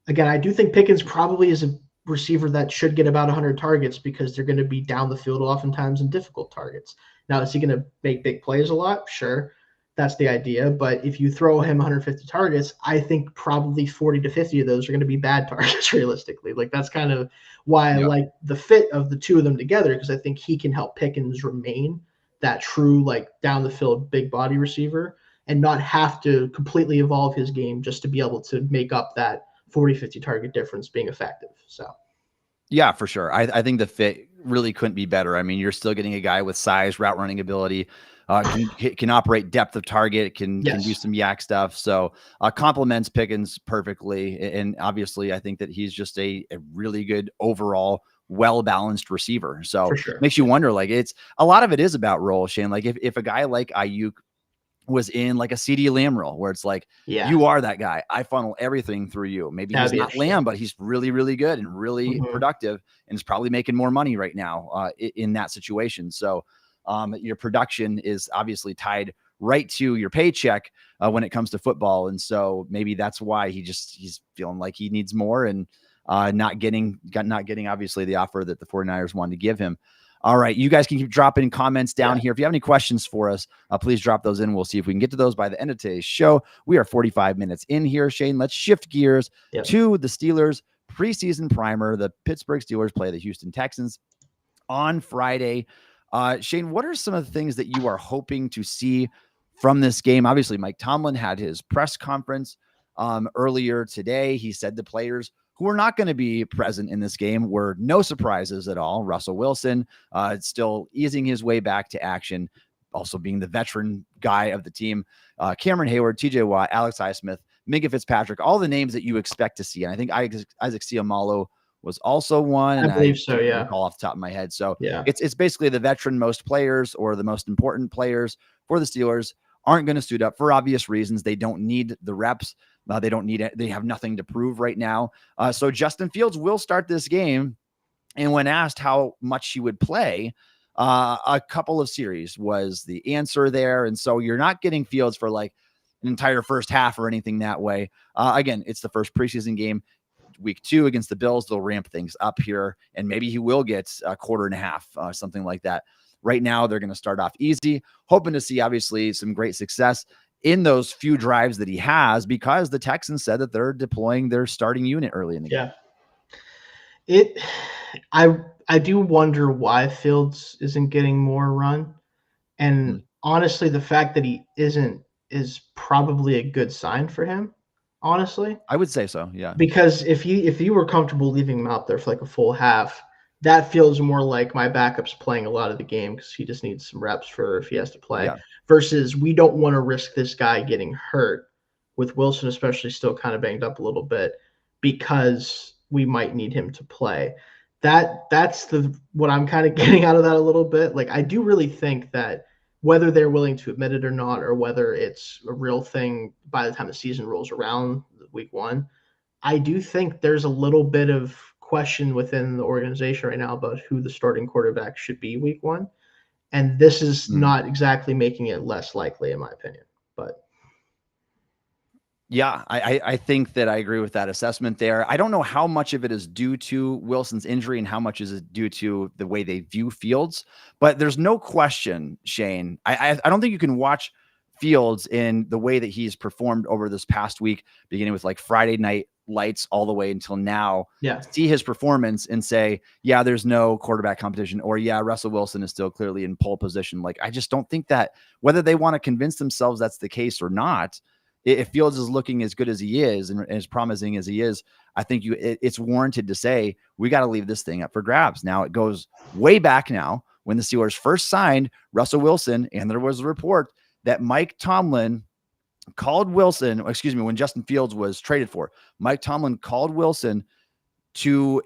again, I do think Pickens probably is a receiver that should get about 100 targets because they're going to be down the field oftentimes in difficult targets. Now, is he going to make big plays a lot? Sure. That's the idea. But if you throw him 150 targets, I think probably 40 to 50 of those are going to be bad targets realistically. Like that's kind of why I like the fit of the two of them together, because I think he can help Pickens remain that true, like down the field, big body receiver and not have to completely evolve his game just to be able to make up that 40, 50 target difference being effective. So, yeah, for sure. I think the fit really couldn't be better. I mean, you're still getting a guy with size, route running ability, can operate depth of target, can do some yak stuff. So complements Pickens perfectly. And obviously, I think that he's just a really good overall, well-balanced receiver. So makes you wonder, like it's a lot of it is about role, Shayne. Like if a guy like Aiyuk was in like a CD Lamb role where it's like, you are that guy. I funnel everything through you. Maybe he's not Lamb, but he's really, really good and really productive and is probably making more money right now in that situation. So your production is obviously tied right to your paycheck when it comes to football. And so maybe that's why he's feeling like he needs more and not getting obviously the offer that the 49ers wanted to give him. All right. You guys can keep dropping comments down here. If you have any questions for us, please drop those in. We'll see if we can get to those by the end of today's show. We are 45 minutes in here, Shayne. Let's shift gears to the Steelers preseason primer. The Pittsburgh Steelers play the Houston Texans on Friday. Shayne, what are some of the things that you are hoping to see from this game? Obviously, Mike Tomlin had his press conference earlier today. He said the players who are not going to be present in this game were no surprises at all. Russell Wilson still easing his way back to action, also being the veteran guy of the team. Cameron Hayward, TJ Watt, Alex Highsmith, Minka Fitzpatrick, all the names that you expect to see. And I think Isaac Seumalo was also one. I believe so, yeah. Recall off the top of my head. So it's basically the veteran most players or the most important players for the Steelers aren't going to suit up for obvious reasons. They don't need the reps. They don't need it. They have nothing to prove right now. So Justin Fields will start this game. And when asked how much he would play, a couple of series was the answer there. And so you're not getting Fields for like an entire first half or anything that way. Again, it's the first preseason game. Week 2 against the Bills, they'll ramp things up here, and maybe he will get a quarter and a half, something like that. Right now, they're going to start off easy, hoping to see, obviously, some great success in those few drives that he has, because the Texans said that they're deploying their starting unit early in the game. I do wonder why Fields isn't getting more run. And honestly, the fact that he isn't is probably a good sign for him, honestly. I would say so, yeah. Because if you were comfortable leaving him out there for like a full half, that feels more like my backup's playing a lot of the game because he just needs some reps for if he has to play. Yeah. Versus we don't want to risk this guy getting hurt, with Wilson especially still kind of banged up a little bit, because we might need him to play. That's what I'm kind of getting out of that a little bit. Like, I do really think that whether they're willing to admit it or not, or whether it's a real thing by the time the season rolls around week 1, I do think there's a little bit of question within the organization right now about who the starting quarterback should be week 1. And this is not exactly making it less likely, in my opinion. But yeah, I think that I agree with that assessment there. I don't know how much of it is due to Wilson's injury and how much is it due to the way they view Fields, but there's no question, Shayne. I don't think you can watch Fields in the way that he's performed over this past week, beginning with like Friday Night Lights all the way until now. Yeah. See his performance and say, yeah, there's no quarterback competition, or yeah, Russell Wilson is still clearly in pole position. Like, I just don't think that, whether they want to convince themselves that's the case or not, if Fields is looking as good as he is and as promising as he is, I think it's warranted to say we got to leave this thing up for grabs. Now, it goes way back now when the Steelers first signed Russell Wilson, and there was a report that Mike Tomlin called Wilson, when Justin Fields was traded for, Mike Tomlin called Wilson to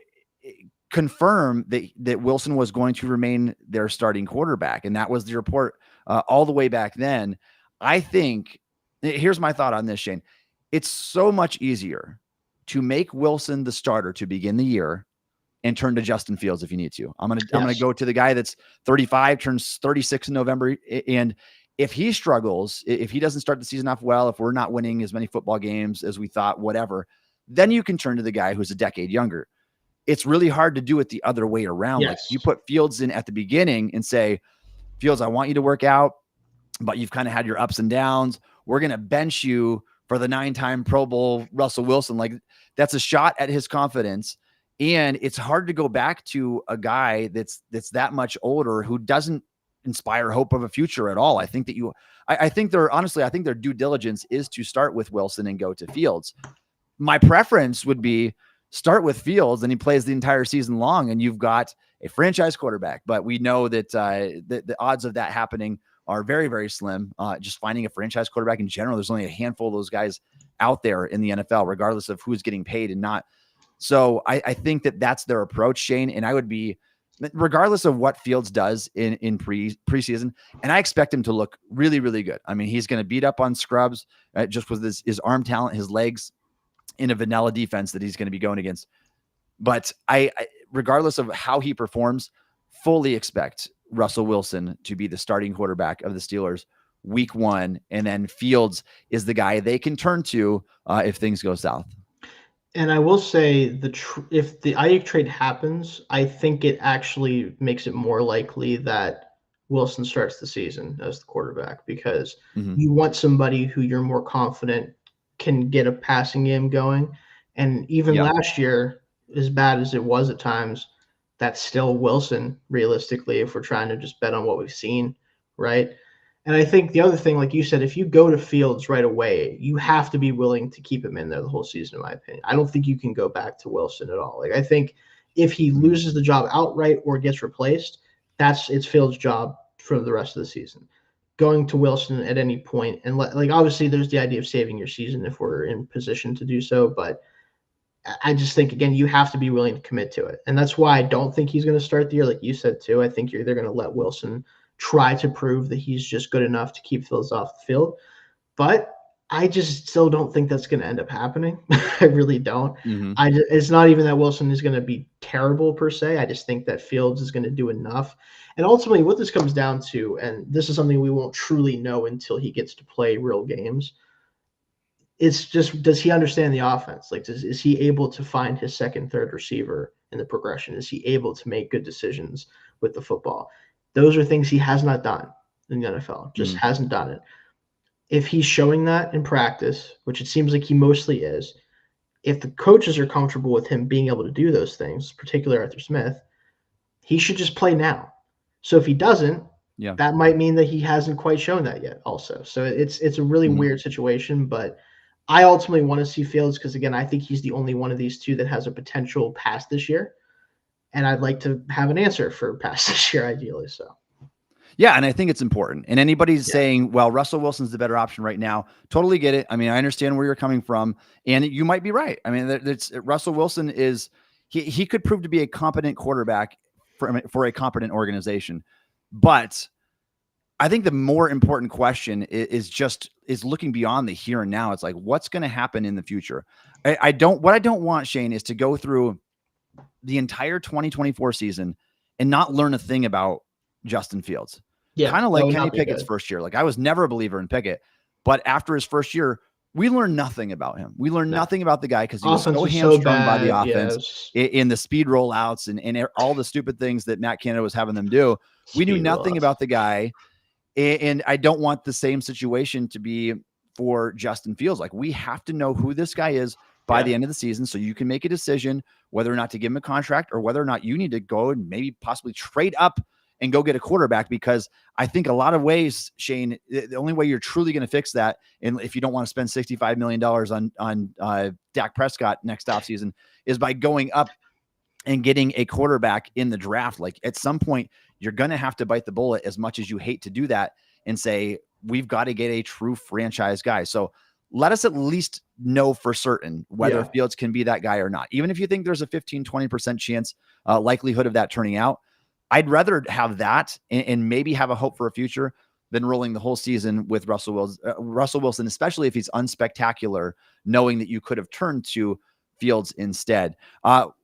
confirm that Wilson was going to remain their starting quarterback. And that was the report all the way back then. I think, here's my thought on this, Shayne. It's so much easier to make Wilson the starter to begin the year and turn to Justin Fields if you need to. I'm gonna go to the guy that's 35, turns 36 in November, and if he struggles, if he doesn't start the season off well, if we're not winning as many football games as we thought, whatever, then you can turn to the guy who's a decade younger. It's really hard to do it the other way around. Yes. Like, you put Fields in at the beginning and say, Fields, I want you to work out, but you've kind of had your ups and downs. We're going to bench you for the 9-time Pro Bowl Russell Wilson. Like, that's a shot at his confidence. And it's hard to go back to a guy that's that much older who doesn't inspire hope of a future at all. I think that I think their due diligence is to start with Wilson and go to Fields. My preference would be start with Fields and he plays the entire season long and you've got a franchise quarterback. But we know that the odds of that happening are very, very slim. Just finding a franchise quarterback in general, there's only a handful of those guys out there in the NFL, regardless of who's getting paid and not. So I think that that's their approach, Shayne. And I would be, regardless of what Fields does in preseason, and I expect him to look really, really good. I mean, he's going to beat up on scrubs just with his arm talent, his legs, in a vanilla defense that he's going to be going against. But I regardless of how he performs, fully expect Russell Wilson to be the starting quarterback of the Steelers week 1. And then Fields is the guy they can turn to if things go south. And I will say if the Aiyuk trade happens, I think it actually makes it more likely that Wilson starts the season as the quarterback, because you want somebody who you're more confident can get a passing game going. And even last year, as bad as it was at times, that's still Wilson, realistically, if we're trying to just bet on what we've seen, right? And I think the other thing, like you said, if you go to Fields right away, you have to be willing to keep him in there the whole season, in my opinion. I don't think you can go back to Wilson at all. Like, I think if he loses the job outright or gets replaced, it's Fields' job for the rest of the season. Going to Wilson at any point, and obviously there's the idea of saving your season if we're in position to do so, but I just think, again, you have to be willing to commit to it. And that's why I don't think he's going to start the year, like you said, too. I think they're going to let Wilson try to prove that he's just good enough to keep Fields off the field. But I just still don't think that's going to end up happening. I really don't. It's not even that Wilson is going to be terrible per se. I just think that Fields is going to do enough. And ultimately, what this comes down to, and this is something we won't truly know until he gets to play real games, it's just, does he understand the offense? Like, is he able to find his second, third receiver in the progression? Is he able to make good decisions with the football? Those are things he has not done in the NFL, just hasn't done it. If he's showing that in practice, which it seems like he mostly is, if the coaches are comfortable with him being able to do those things, particularly Arthur Smith, he should just play now. So if he doesn't, that might mean that he hasn't quite shown that yet also. So it's a really weird situation, but I ultimately want to see Fields because, again, I think he's the only one of these two that has a potential pass this year. And I'd like to have an answer for pass this year, ideally. So. Yeah, and I think it's important. And anybody's saying, well, Russell Wilson's the better option right now. Totally get it. I mean, I understand where you're coming from, and you might be right. I mean, Russell Wilson is he could prove to be a competent quarterback for a competent organization. But I think the more important question is looking beyond the here and now. It's like, what's going to happen in the future? What I don't want, Shayne, is to go through the entire 2024 season and not learn a thing about Justin Fields. Yeah, kind of like Kenny Pickett's first year. Like, I was never a believer in Pickett, but after his first year, we learned nothing about him. We learned nothing about the guy because he was so hamstrung by the offense in the speed rollouts and all the stupid things that Matt Canada was having them do. We knew nothing about the guy. And I don't want the same situation to be for Justin Fields. Like, we have to know who this guy is by the end of the season so you can make a decision whether or not to give him a contract or whether or not you need to go and maybe possibly trade up and go get a quarterback, because I think a lot of ways, Shayne, the only way you're truly going to fix that, and if you don't want to spend $65 million on Dak Prescott next offseason, is by going up and getting a quarterback in the draft. Like, at some point, you're going to have to bite the bullet, as much as you hate to do that, and say, we've got to get a true franchise guy. So let us at least know for certain whether Fields can be that guy or not. Even if you think there's a 15, 20% chance likelihood of that turning out, I'd rather have that and maybe have a hope for a future than rolling the whole season with Russell Wilson, especially if he's unspectacular, knowing that you could have turned to Fields instead.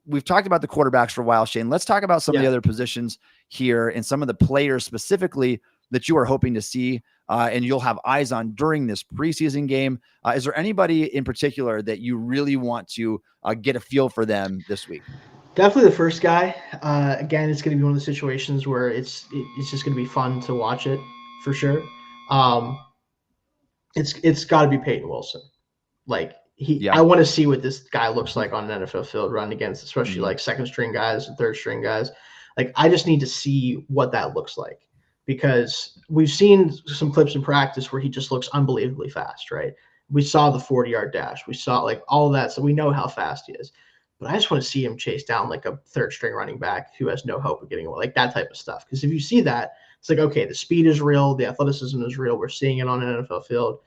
We've talked about the quarterbacks for a while, Shayne. Let's talk about some of the other positions here and some of the players specifically that you are hoping to see and you'll have eyes on during this preseason game. Is there anybody in particular that you really want to get a feel for them this week? Definitely the first guy. Again, it's going to be one of the situations where it's just going to be fun to watch it for sure. It's got to be Peyton Wilson. Like, I want to see what this guy looks like on an NFL field running against, especially like second string guys and third string guys. Like, I just need to see what that looks like, because we've seen some clips in practice where he just looks unbelievably fast, right? We saw the 40-yard dash. We saw like all of that. So we know how fast he is. But I just want to see him chase down like a third string running back who has no hope of getting away, like that type of stuff. Because if you see that, it's like, okay, the speed is real, the athleticism is real. We're seeing it on an NFL field.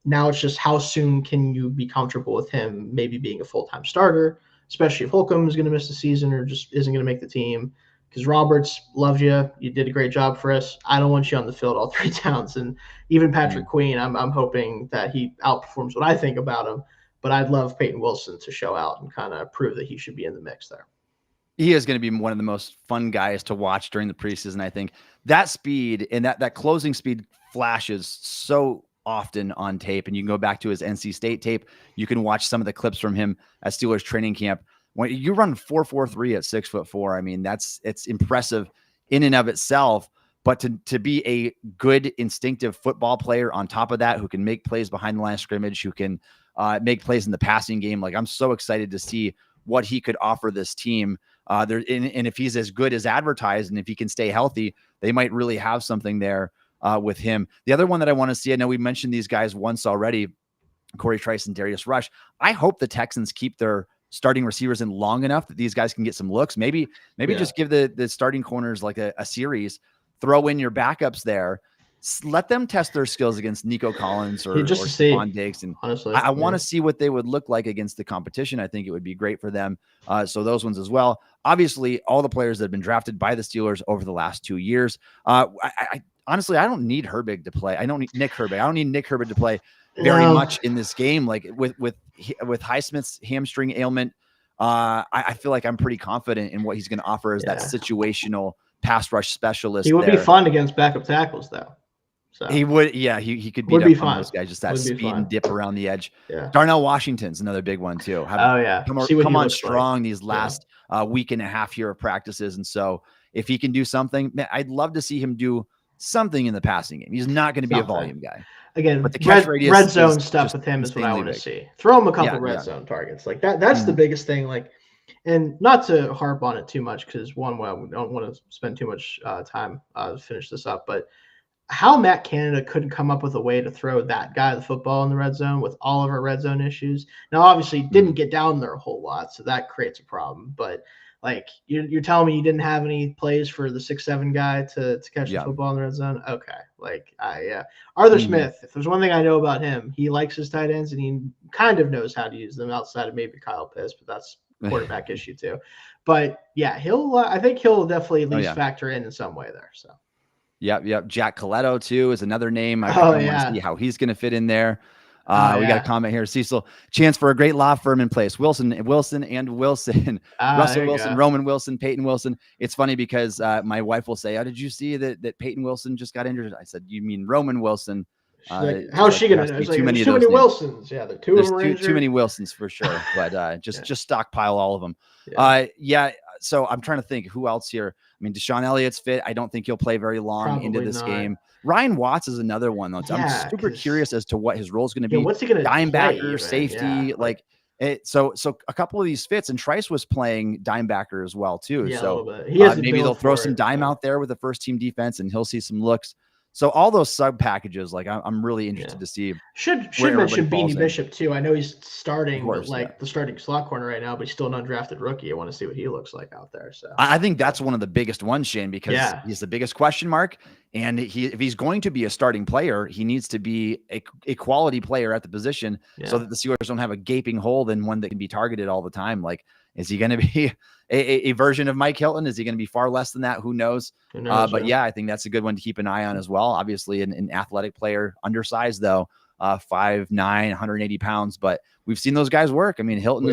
Now it's just, how soon can you be comfortable with him maybe being a full-time starter, especially if Holcomb is going to miss the season or just isn't going to make the team. Because Roberts, loved you. You did a great job for us. I don't want you on the field all 3 downs. And even Patrick Queen, I'm hoping that he outperforms what I think about him. But I'd love Peyton Wilson to show out and kind of prove that he should be in the mix there. He is going to be one of the most fun guys to watch during the preseason. I think that speed and that closing speed flashes so often on tape. And you can go back to his NC State tape. You can watch some of the clips from him at Steelers training camp. When you run 4.43 at 6'4", I mean, it's impressive in and of itself. But to be a good instinctive football player on top of that, who can make plays behind the line of scrimmage, who can make plays in the passing game. Like, I'm so excited to see what he could offer this team. And if he's as good as advertised, and if he can stay healthy, they might really have something there with him. The other one that I want to see, I know we mentioned these guys once already, Corey Trice and Darius Rush. I hope the Texans keep their starting receivers in long enough that these guys can get some looks. Maybe just give the starting corners like a series, throw in your backups there. let them test their skills against Nico Collins or Stephon Diggs. And honestly, I want to see what they would look like against the competition. I think it would be great for them. So those ones as well. Obviously, all the players that have been drafted by the Steelers over the last 2 years. Honestly, I don't need Herbig to play. I don't need Nick Herbig. I don't need Nick Herbig to play very much in this game. Like with Highsmith's hamstring ailment, I feel like I'm pretty confident in what he's going to offer as that situational pass rush specialist. He would be fun against backup tackles, though. So. He would, he could beat up on those guys. Just that speed and dip around the edge. Yeah. Darnell Washington's another big one too. Come on strong these last week and a half here of practices, and so if he can do something, man, I'd love to see him do something in the passing game. He's not going to be a volume guy. Again, but the red zone stuff with him is what I want to see. Throw him a couple red zone targets like that. That's the biggest thing. Like, and not to harp on it too much because we don't want to spend too much time to finish this up, but how Matt Canada couldn't come up with a way to throw that guy the football in the red zone with all of our red zone issues. Now, obviously, didn't get down there a whole lot, so that creates a problem. But like you're telling me you didn't have any plays for the 6'7" guy to catch the football in the red zone? Okay, like Arthur Smith. If there's one thing I know about him, he likes his tight ends and he kind of knows how to use them outside of maybe Kyle Pitts, but that's a quarterback issue too. But yeah, I think he'll definitely at least factor in some way there. So. Yep. Jack Coletto too is another name. I want to see how he's going to fit in there. We got a comment here. Cecil, chance for a great law firm in place. Wilson, and Wilson. Russell Wilson, Roman Wilson, Peyton Wilson. It's funny because my wife will say, "Oh, did you see that Peyton Wilson just got injured?" I said, "You mean Roman Wilson?" How's she going to know? Too many Wilsons. Yeah, too many Wilsons for sure. But just stockpile all of them. So I'm trying to think who else here. I mean, Deshaun Elliott's fit. I don't think he'll play very long into this game. Ryan Watts is another one, though. I'm super curious as to what his role is going to be. What's he going to Dimebacker, safety, So a couple of these fits, and Trice was playing dimebacker as well too. Yeah, so maybe they'll throw some dime out there with the first team defense, and he'll see some looks. So all those sub packages, like I'm really interested to see. Should mention Beanie Bishop too. I know he's starting, the starting slot corner right now, but he's still an undrafted rookie. I want to see what he looks like out there. So I think that's one of the biggest ones, Shane, because he's the biggest question mark. And if he's going to be a starting player, he needs to be a quality player at the position so that the Steelers don't have a gaping hole in one that can be targeted all the time. Like, is he going to be a version of Mike Hilton? Is he going to be far less than that? Who knows? But I think that's a good one to keep an eye on as well. Obviously an athletic player, undersized though, 5'9", 180 pounds, but we've seen those guys work. I mean, Hilton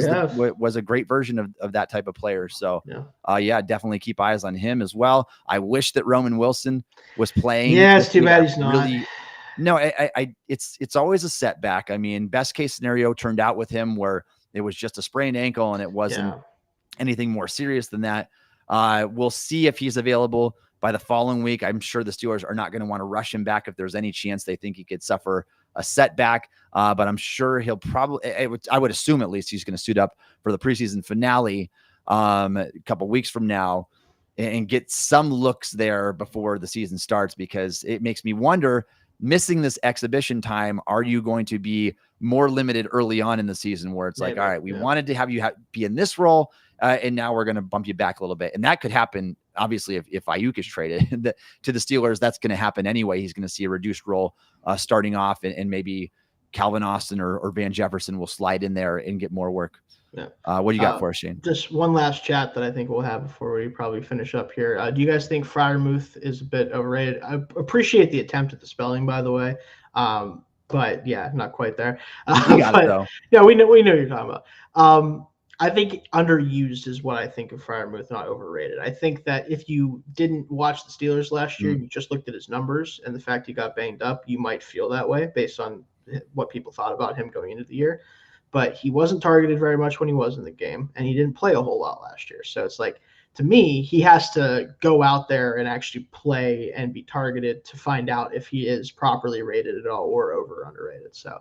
was a great version of that type of player. So definitely keep eyes on him as well. I wish that Roman Wilson was playing. Yeah, it's too bad he's not. Really, no, it's always a setback. I mean, best case scenario turned out with him where it was just a sprained ankle and it wasn't anything more serious than that. We'll see if he's available by the following week. I'm sure the Steelers are not going to want to rush him back if there's any chance they think he could suffer a setback. But I'm sure he'll probably, I would assume at least he's going to suit up for the preseason finale a couple weeks from now and get some looks there before the season starts, because it makes me wonder, missing this exhibition time, are you going to be more limited early on in the season where it's like, all right, we wanted to have you be in this role, and now we're going to bump you back a little bit. And that could happen, obviously, if Aiyuk is traded to the Steelers. That's going to happen anyway. He's going to see a reduced role starting off, and maybe Calvin Austin or Van Jefferson will slide in there and get more work. What do you got for us, Shane? Just one last chat that I think we'll have before we probably finish up here. Do you guys think Freiermuth is a bit overrated? I appreciate the attempt at the spelling, by the way. But yeah, not quite there. You got it, though. Yeah, we know what you're talking about. I think underused is what I think of Freiermuth, not overrated. I think that if you didn't watch the Steelers last year, you just looked at his numbers and the fact he got banged up, you might feel that way based on what people thought about him going into the year. But he wasn't targeted very much when he was in the game, and he didn't play a whole lot last year. So it's like, to me, he has to go out there and actually play and be targeted to find out if he is properly rated at all or over or underrated. So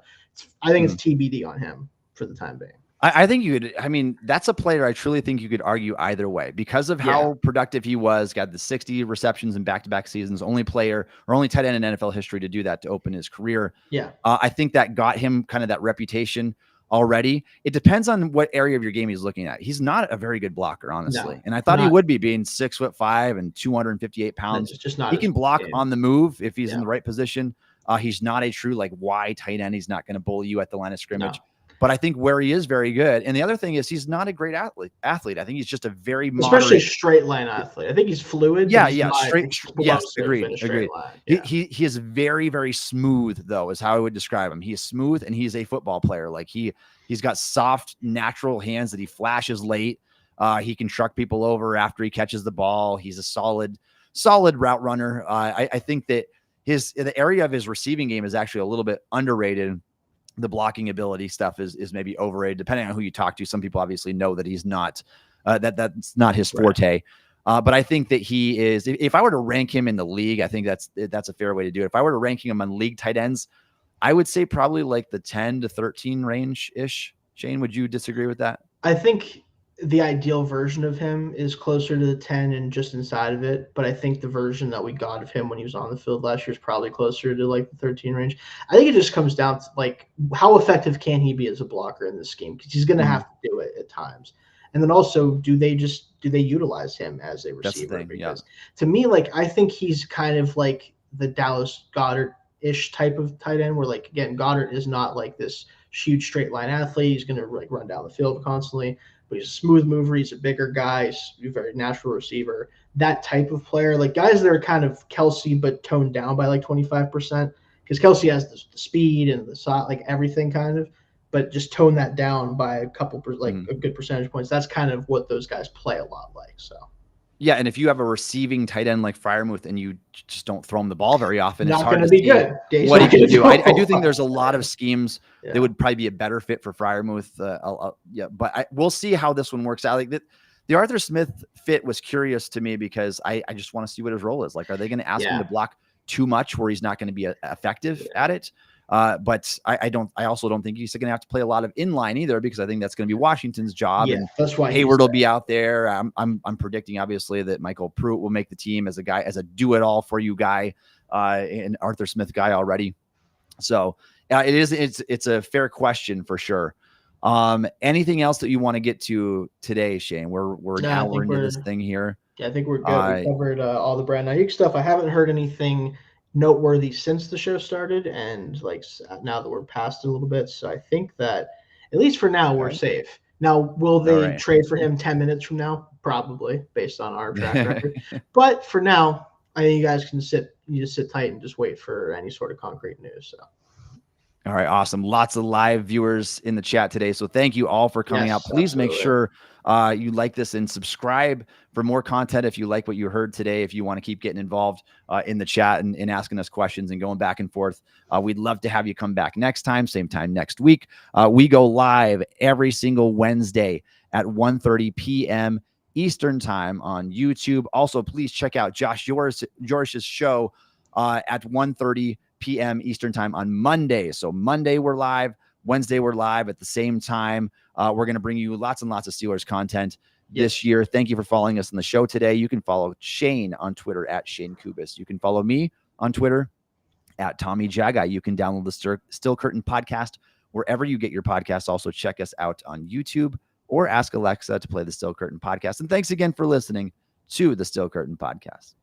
I think it's TBD on him for the time being. I think that's a player I truly think you could argue either way because of how productive he was, got the 60 receptions in back-to-back seasons, only player or only tight end in NFL history to do that, to open his career. Yeah. I think that got him kind of that reputation already. It depends on what area of your game he's looking at. He's not a very good blocker, honestly. No, And I thought he would be, being 6'5" and 258 pounds. It's just not he can block game. on the move if he's in the right position. He's not a true like wide tight end. He's not going to bully you at the line of scrimmage. No. But I think where he is very good. And the other thing is he's not a great athlete. I think he's just a very especially straight line athlete. I think he's fluid. Yeah, straight. Yes, agreed. Yeah. He is very, very smooth, though, is how I would describe him. He is smooth, and he's a football player. Like he's got soft, natural hands that he flashes late. He can truck people over after he catches the ball. He's a solid route runner. I think that the area of his receiving game is actually a little bit underrated. The blocking ability stuff is maybe overrated, depending on who you talk to. Some people obviously know that he's not, that's not his forte. But I think that he is, if I were to rank him in the league, I think that's a fair way to do it. If I were to ranking him on league tight ends, I would say probably like the 10 to 13 range ish. Shayne, would you disagree with that? I think the ideal version of him is closer to the 10 and just inside of it. But I think the version that we got of him when he was on the field last year is probably closer to like the 13 range. I think it just comes down to like how effective can he be as a blocker in this scheme? Because he's going to have to do it at times. And then also, do they utilize him as a receiver? Thing, because to me, like, I think he's kind of like the Dallas Goedert-ish type of tight end where, like, again, Goedert is not like this huge straight line athlete. He's going to like run down the field constantly. But he's a smooth mover. He's a bigger guy. He's a very natural receiver. That type of player, like guys that are kind of Kelsey but toned down by like 25%, because Kelsey has the speed and the like everything kind of, but just tone that down by a couple a good percentage points. That's kind of what those guys play a lot like. So. Yeah, and if you have a receiving tight end like Freiermuth and you just don't throw him the ball very often, not it's hard to see good. What he can do. I do think there's a lot of schemes that would probably be a better fit for Freiermuth. But we'll see how this one works out. Like the Arthur Smith fit was curious to me because I just want to see what his role is. Like, are they going to ask him to block too much where he's not going to be effective at it? But I also don't think he's going to have to play a lot of inline either, because I think that's going to be Washington's job. Yeah, and that's why Hayward will be out there. I'm predicting obviously that Michael Pruitt will make the team as a do it all for you guy, and Arthur Smith guy already. So it's a fair question for sure. Anything else that you want to get to today, Shayne? We're an hour into this thing here. Yeah, I think we're good. We covered all the Brandon Aiyuk stuff. I haven't heard anything noteworthy since the show started, and like now that we're past it a little bit, so I think that at least for now we're safe. Now, will they trade for him 10 minutes from now? Probably, based on our track record. But for now, I think you guys can sit tight and just wait for any sort of concrete news. So. All right, awesome. Lots of live viewers in the chat today, so thank you all for coming out. Please make sure you like this and subscribe for more content if you like what you heard today. If you want to keep getting involved in the chat and asking us questions and going back and forth, we'd love to have you come back next time, same time next week. We go live every single Wednesday at 1:30 p.m. Eastern time on YouTube. Also, please check out Josh Yorish's show at 1:30 p.m. Eastern time on Monday. So Monday we're live, Wednesday we're live at the same time. We're going to bring you lots and lots of Steelers content this year. Thank you for following us on the show today. You can follow Shayne on Twitter at Shayne Kubas. You can follow me on Twitter at Tommy Jaggi. You can download the Still Curtain podcast wherever you get your podcasts. Also check us out on YouTube or ask Alexa to play the Still Curtain podcast. And thanks again for listening to the Still Curtain podcast.